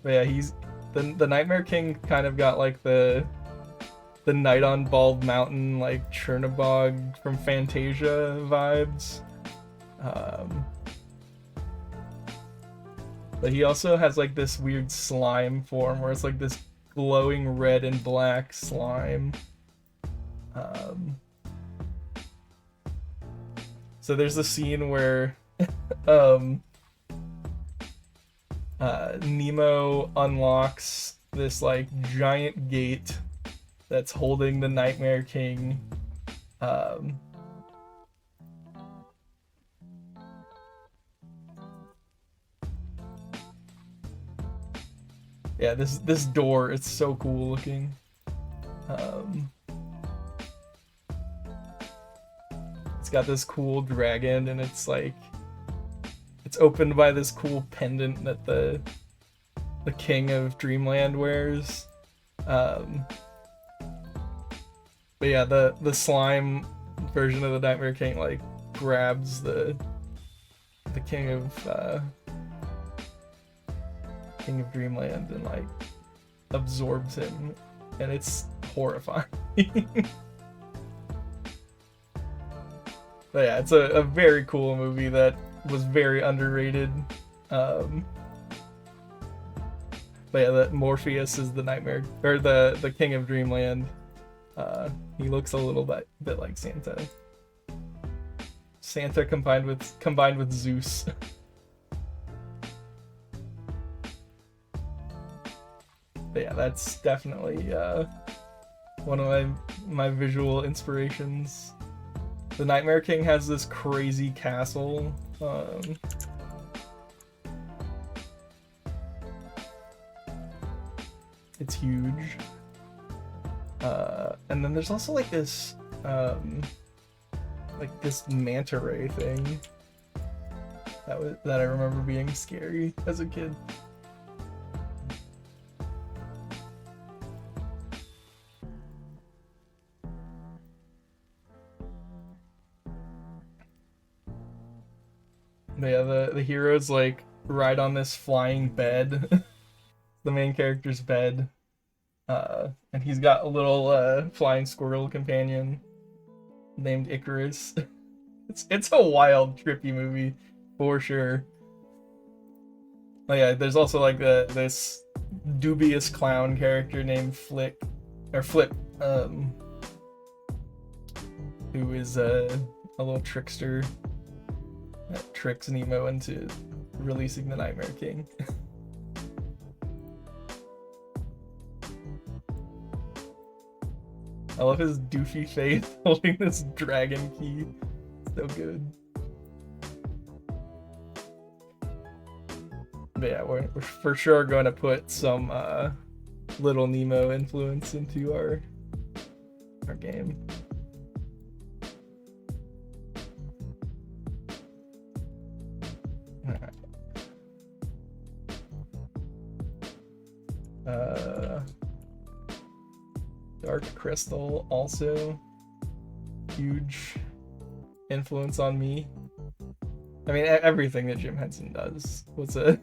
But yeah, he's the Nightmare King kind of got like the Night on Bald Mountain, like Chernobog from Fantasia vibes. But he also has like this weird slime form where it's like this glowing red and black slime. So there's a scene where Nemo unlocks this like giant gate that's holding the Nightmare King. Yeah, this door, it's so cool looking. It's got this cool dragon, and it's like it's opened by this cool pendant that the King of Dreamland wears. But yeah, the slime version of the Nightmare King like grabs the King of Dreamland and like absorbs him, and it's horrifying. But yeah, it's a very cool movie that was very underrated. But yeah, that Morpheus is the nightmare, or the King of Dreamland. He looks a little bit like Santa. Santa combined with Zeus. But yeah, that's definitely one of my visual inspirations. The Nightmare King has this crazy castle. It's huge. And then there's also like this manta ray thing that I remember being scary as a kid. But yeah, the heroes like ride on this flying bed, the main character's bed, and he's got a little flying squirrel companion named Icarus. It's a wild, trippy movie for sure. But yeah, there's also like this dubious clown character named Flip, who is a little trickster that tricks Nemo into releasing the Nightmare King. I love his doofy face holding this dragon key. So good. But yeah, we're for sure going to put some Little Nemo influence into our game. Dark Crystal also huge influence on me. I mean, everything that Jim Henson does was a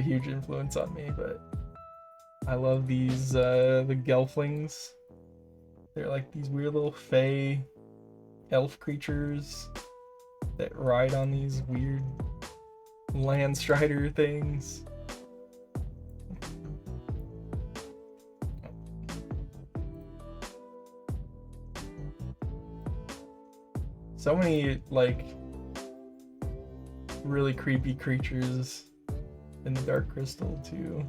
huge influence on me, but I love these the Gelflings. They're like these weird little fey elf creatures that ride on these weird land strider things. So many like really creepy creatures in the Dark Crystal too.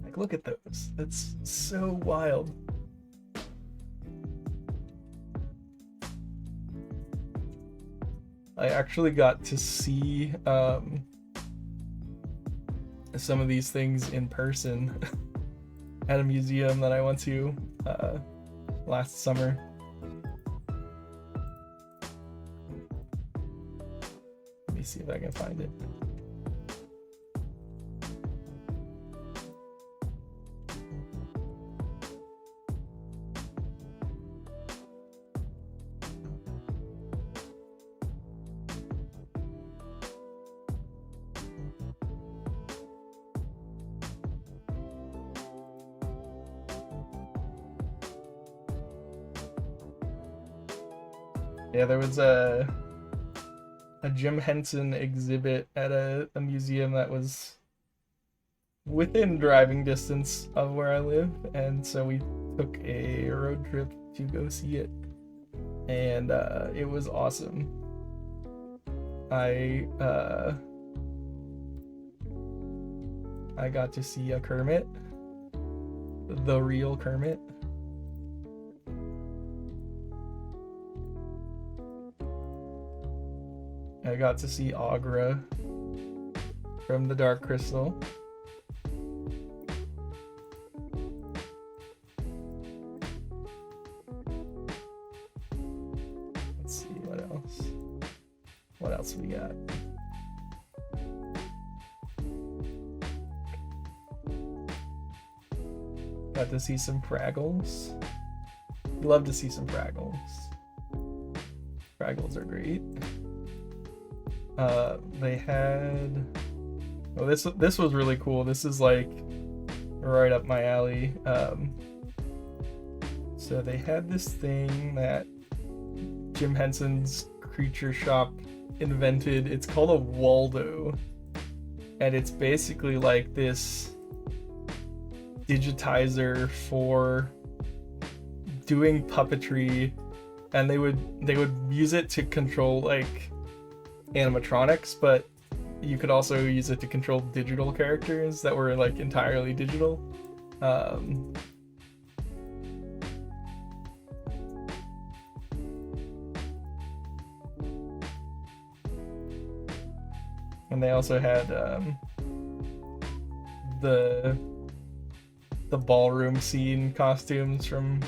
Like, look at those. That's so wild. I actually got to see some of these things in person at a museum that I went to last summer. Let me see if I can find it. Yeah, there was a Jim Henson exhibit at a museum that was within driving distance of where I live, and so we took a road trip to go see it, and it was awesome. I got to see a Kermit, the real Kermit. I got to see Agra from the Dark Crystal. Let's see what else. What else we got? Got to see some Fraggles. Love to see some Fraggles. Fraggles are great. They had. Oh, this was really cool. This is like right up my alley. So they had this thing that Jim Henson's Creature Shop invented. It's called a Waldo, and it's basically like this digitizer for doing puppetry, and they would use it to control like animatronics, but you could also use it to control digital characters that were like entirely digital. And they also had the ballroom scene costumes from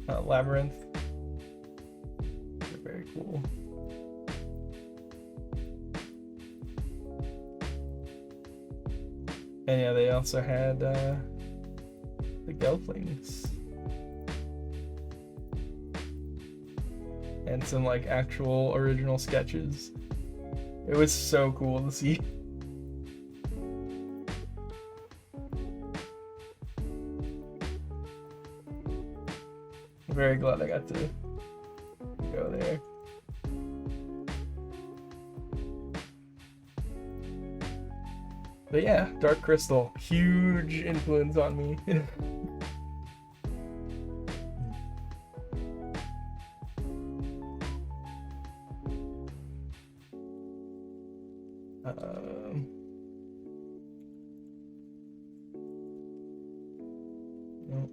Labyrinth. They're very cool. And yeah, they also had the Gelflings. And some like actual original sketches. It was so cool to see. I'm very glad I got to go there. But yeah, Dark Crystal, huge influence on me. No.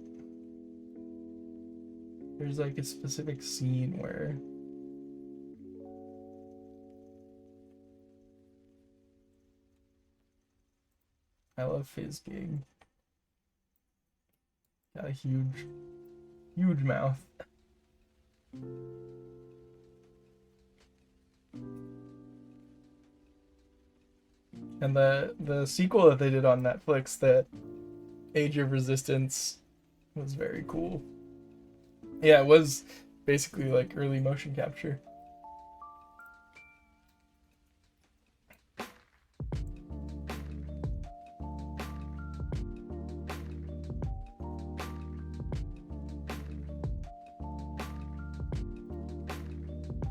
There's like a specific scene where I love Fizzgig. Got a huge mouth. And the sequel that they did on Netflix, that Age of Resistance, was very cool. Yeah, it was basically like early motion capture.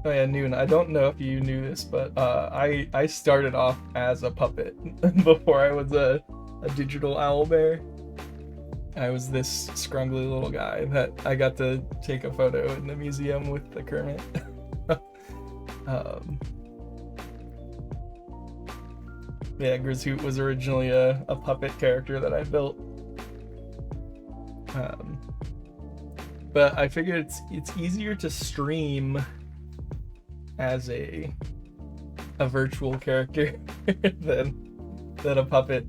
Oh yeah, Noon, I don't know if you knew this, but I started off as a puppet before I was a digital owlbear. I was this scrumbly little guy that I got to take a photo in the museum with the Kermit. Yeah, GRIZZ was originally a puppet character that I built. But I figured it's easier to stream as a virtual character than a puppet.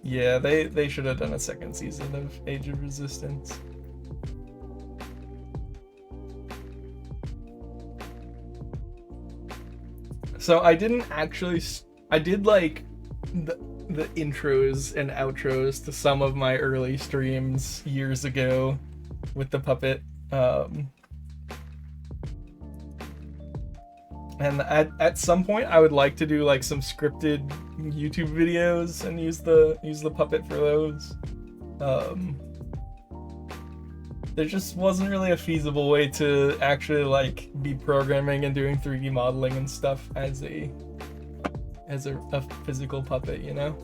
Yeah, they should have done a second season of Age of Resistance. So I didn't actually. I did like the intros and outros to some of my early streams years ago with the puppet. And at some point, I would like to do like some scripted YouTube videos and use the puppet for those. There just wasn't really a feasible way to actually like be programming and doing 3D modeling and stuff as a physical puppet, you know?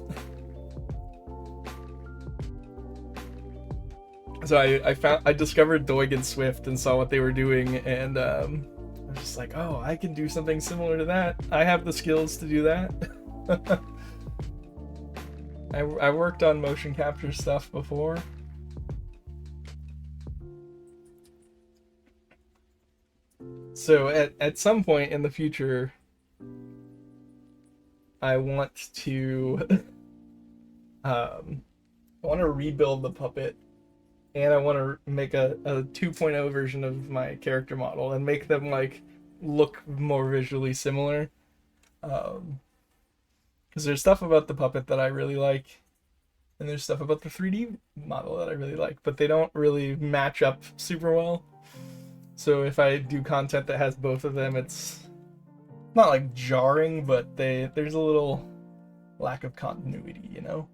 So I discovered Doig and Swift and saw what they were doing, and I was just like, oh, I can do something similar to that. I have the skills to do that. I worked on motion capture stuff before. So at some point in the future, I want to I want to rebuild the puppet, and I want to make a 2.0 version of my character model and make them like look more visually similar. Because there's stuff about the puppet that I really like, and there's stuff about the 3D model that I really like, but they don't really match up super well. So if I do content that has both of them, it's not like jarring, but there's a little lack of continuity, you know?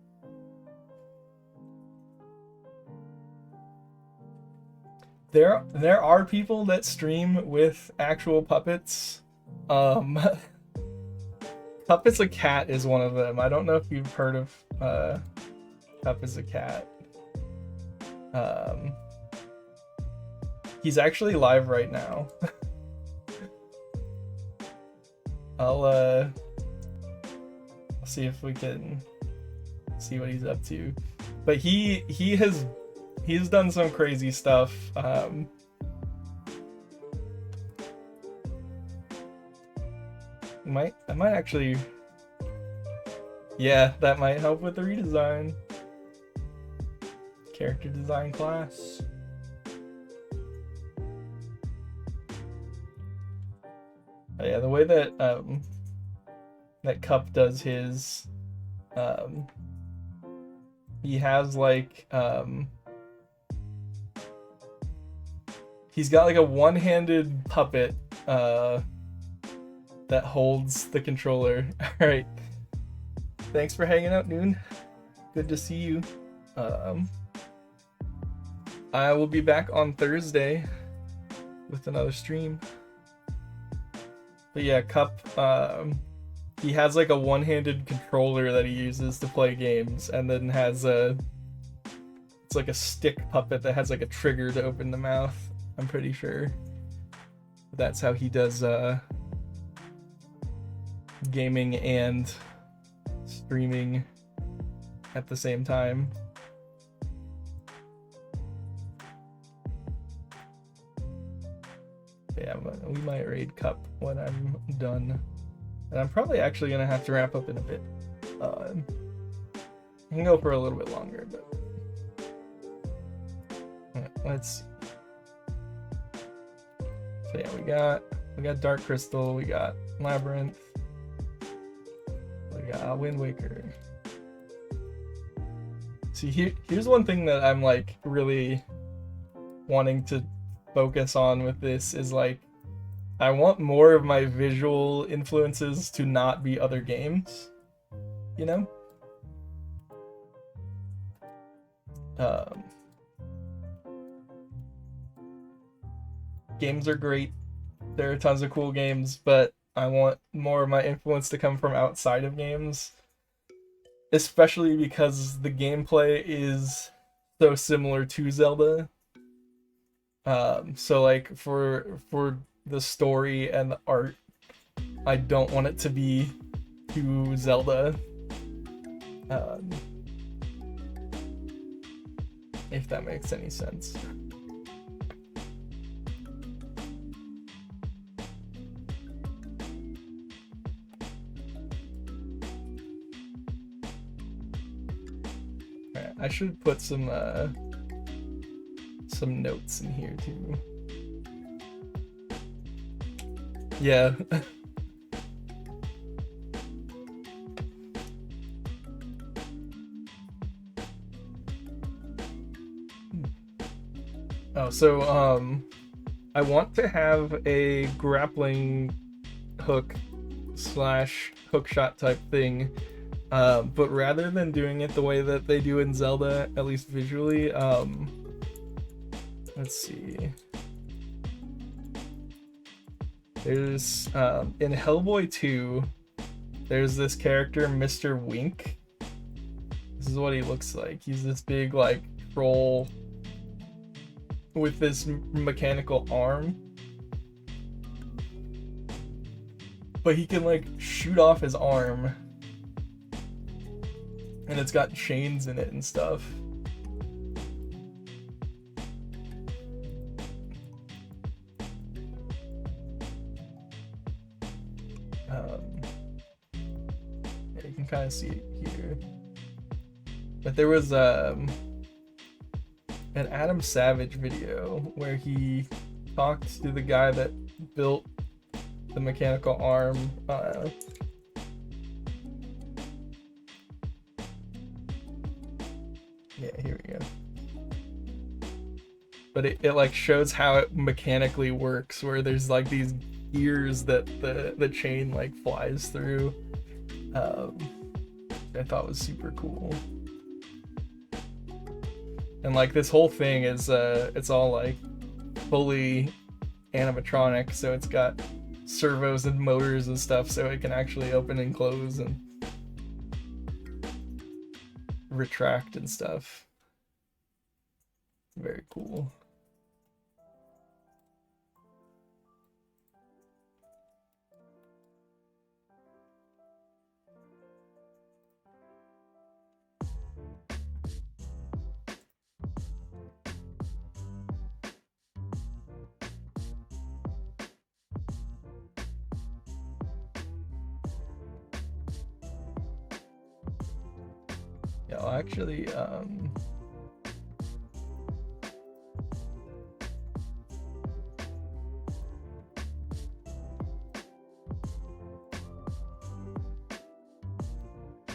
There are people that stream with actual puppets. Pup is a Cat is one of them. I don't know if you've heard of Pup is a Cat. He's actually live right now. I'll see if we can see what he's up to. But he's done some crazy stuff. I might actually, yeah, that might help with the redesign. Character design class. But yeah, the way that that Cup does his, he has like he's got like a one-handed puppet that holds the controller. All right, thanks for hanging out, Noon. Good to see you. I will be back on Thursday with another stream. But yeah, Cup, he has like a one-handed controller that he uses to play games, and then has it's like a stick puppet that has like a trigger to open the mouth, I'm pretty sure. That's how he does gaming and streaming at the same time. Yeah, we might raid Cup when I'm done. And I'm probably actually going to have to wrap up in a bit. I can go for a little bit longer, but... Right, let's see. So yeah, we got Dark Crystal, we got Labyrinth, we got Wind Waker. See, here's one thing that I'm like really wanting to focus on with this is like, I want more of my visual influences to not be other games, you know? Games are great. There are tons of cool games, but I want more of my influence to come from outside of games. Especially because the gameplay is so similar to Zelda. So like for the story and the art, I don't want it to be too Zelda. If that makes any sense. Alright, I should put some notes in here too. Yeah. Oh, so I want to have a grappling hook slash hookshot type thing. But rather than doing it the way that they do in Zelda, at least visually, let's see. There's in Hellboy 2, there's this character, Mr. Wink. This is what he looks like. He's this big like troll with this mechanical arm. But he can like shoot off his arm. And it's got chains in it and stuff. Yeah, you can kind of see it here. But there was an Adam Savage video where he talked to the guy that built the mechanical arm. Yeah, here we go. But it like shows how it mechanically works, where there's like these gears that the chain like flies through. I thought was super cool. And like this whole thing is it's all like fully animatronic, so it's got servos and motors and stuff, so it can actually open and close and retract and stuff. Very cool. Yeah, I'll actually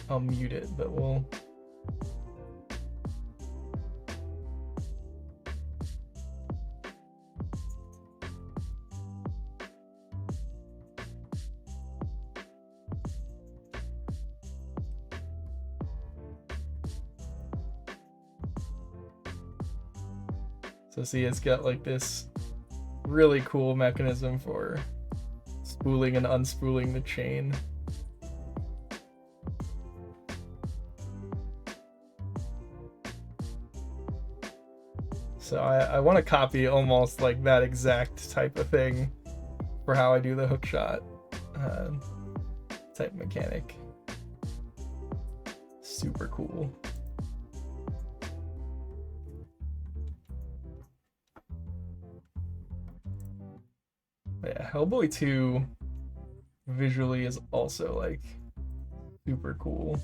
I'll mute it, but we'll so see, it's got like this really cool mechanism for spooling and unspooling the chain. So I want to copy almost like that exact type of thing for how I do the hookshot type mechanic. Super cool. But yeah, Hellboy 2 visually is also like super cool.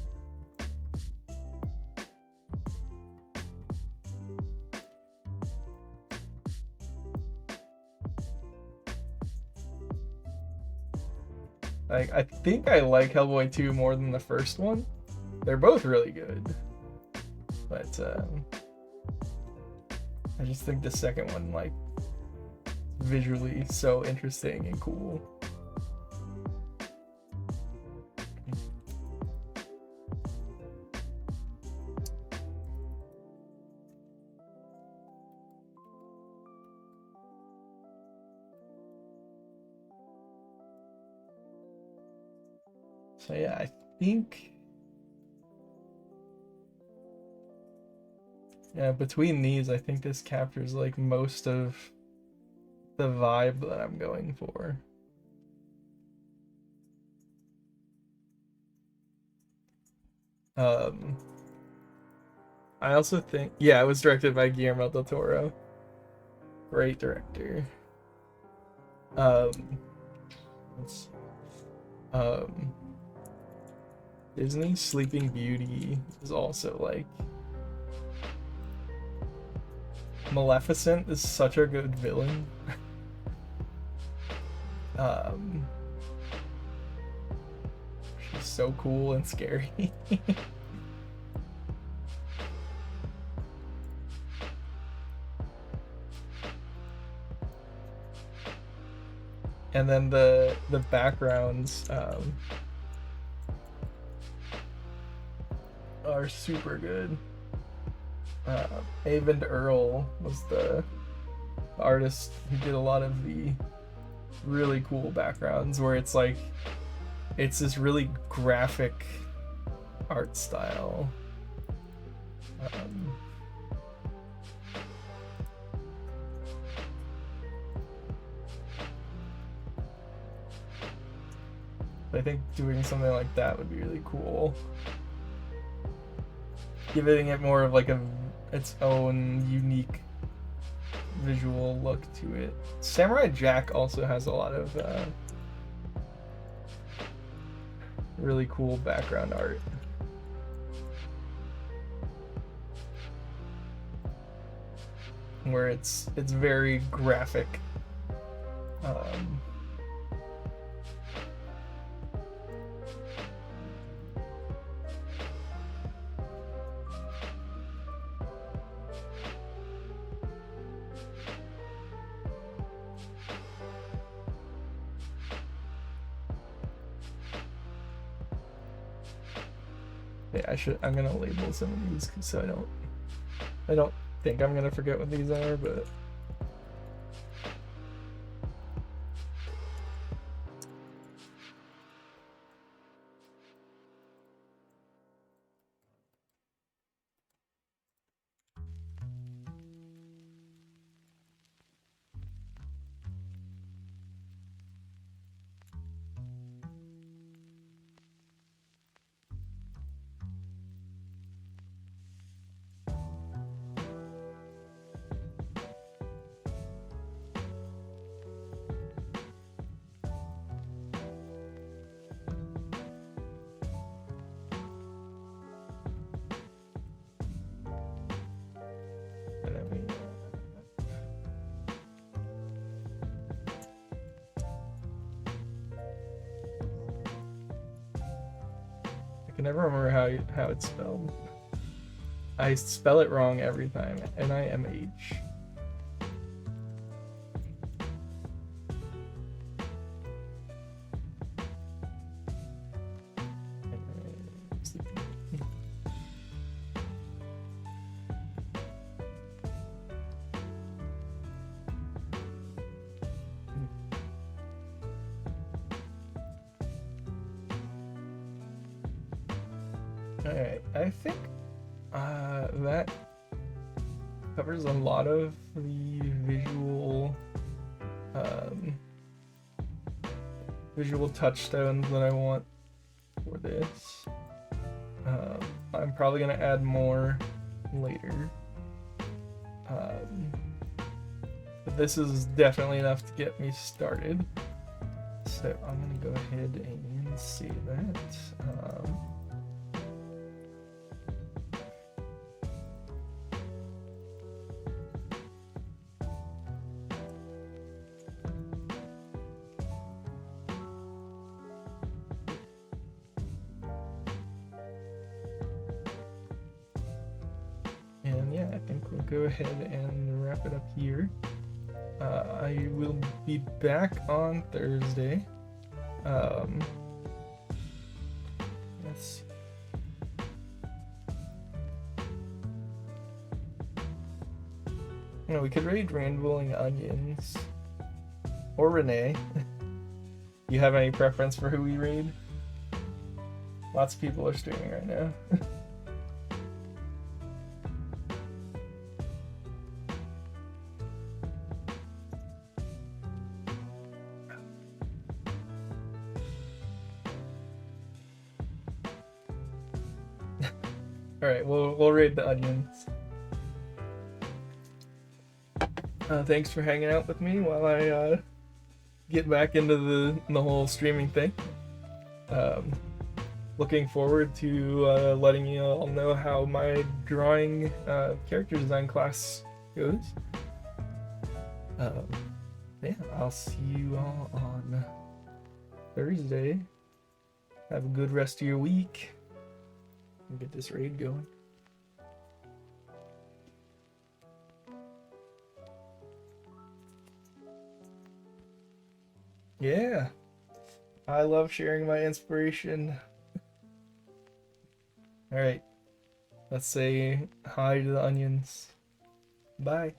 Like, I think I like Hellboy 2 more than the first one. They're both really good. But I just think the second one, like, visually so interesting and cool. So yeah, I think between these, I think this captures like most of the vibe that I'm going for. I also think, yeah, it was directed by Guillermo del Toro. Great director. Let's see. Disney Sleeping Beauty is also like Maleficent is such a good villain. She's so cool and scary. And then the backgrounds are super good. Avon Earl was the artist who did a lot of the really cool backgrounds where it's like it's this really graphic art style. I think doing something like that would be really cool. Giving it more of like its own unique visual look to it. Samurai Jack also has a lot of really cool background art. Where it's very graphic. Yeah, I'm gonna label some of these so I don't think I'm gonna forget what these are, but I can never remember how it's spelled. I spell it wrong every time. NIMH. Alright, I think that covers a lot of the visual touchstones that I want for this. I'm probably gonna add more later. But this is definitely enough to get me started. So I'm gonna go ahead and save that. And yeah, I think we'll go ahead and wrap it up here. I will be back on Thursday. Let's see. You know, we could raid Rainbowling Onions or Renee. You have any preference for who we raid? Lots of people are streaming right now. Alright, we'll raid the Onions. Thanks for hanging out with me while I get back into the whole streaming thing. Looking forward to letting you all know how my drawing character design class goes. Yeah, I'll see you all on Thursday. Have a good rest of your week. Get this raid going. Yeah. I love sharing my inspiration. Alright. Let's say hi to the onions. Bye.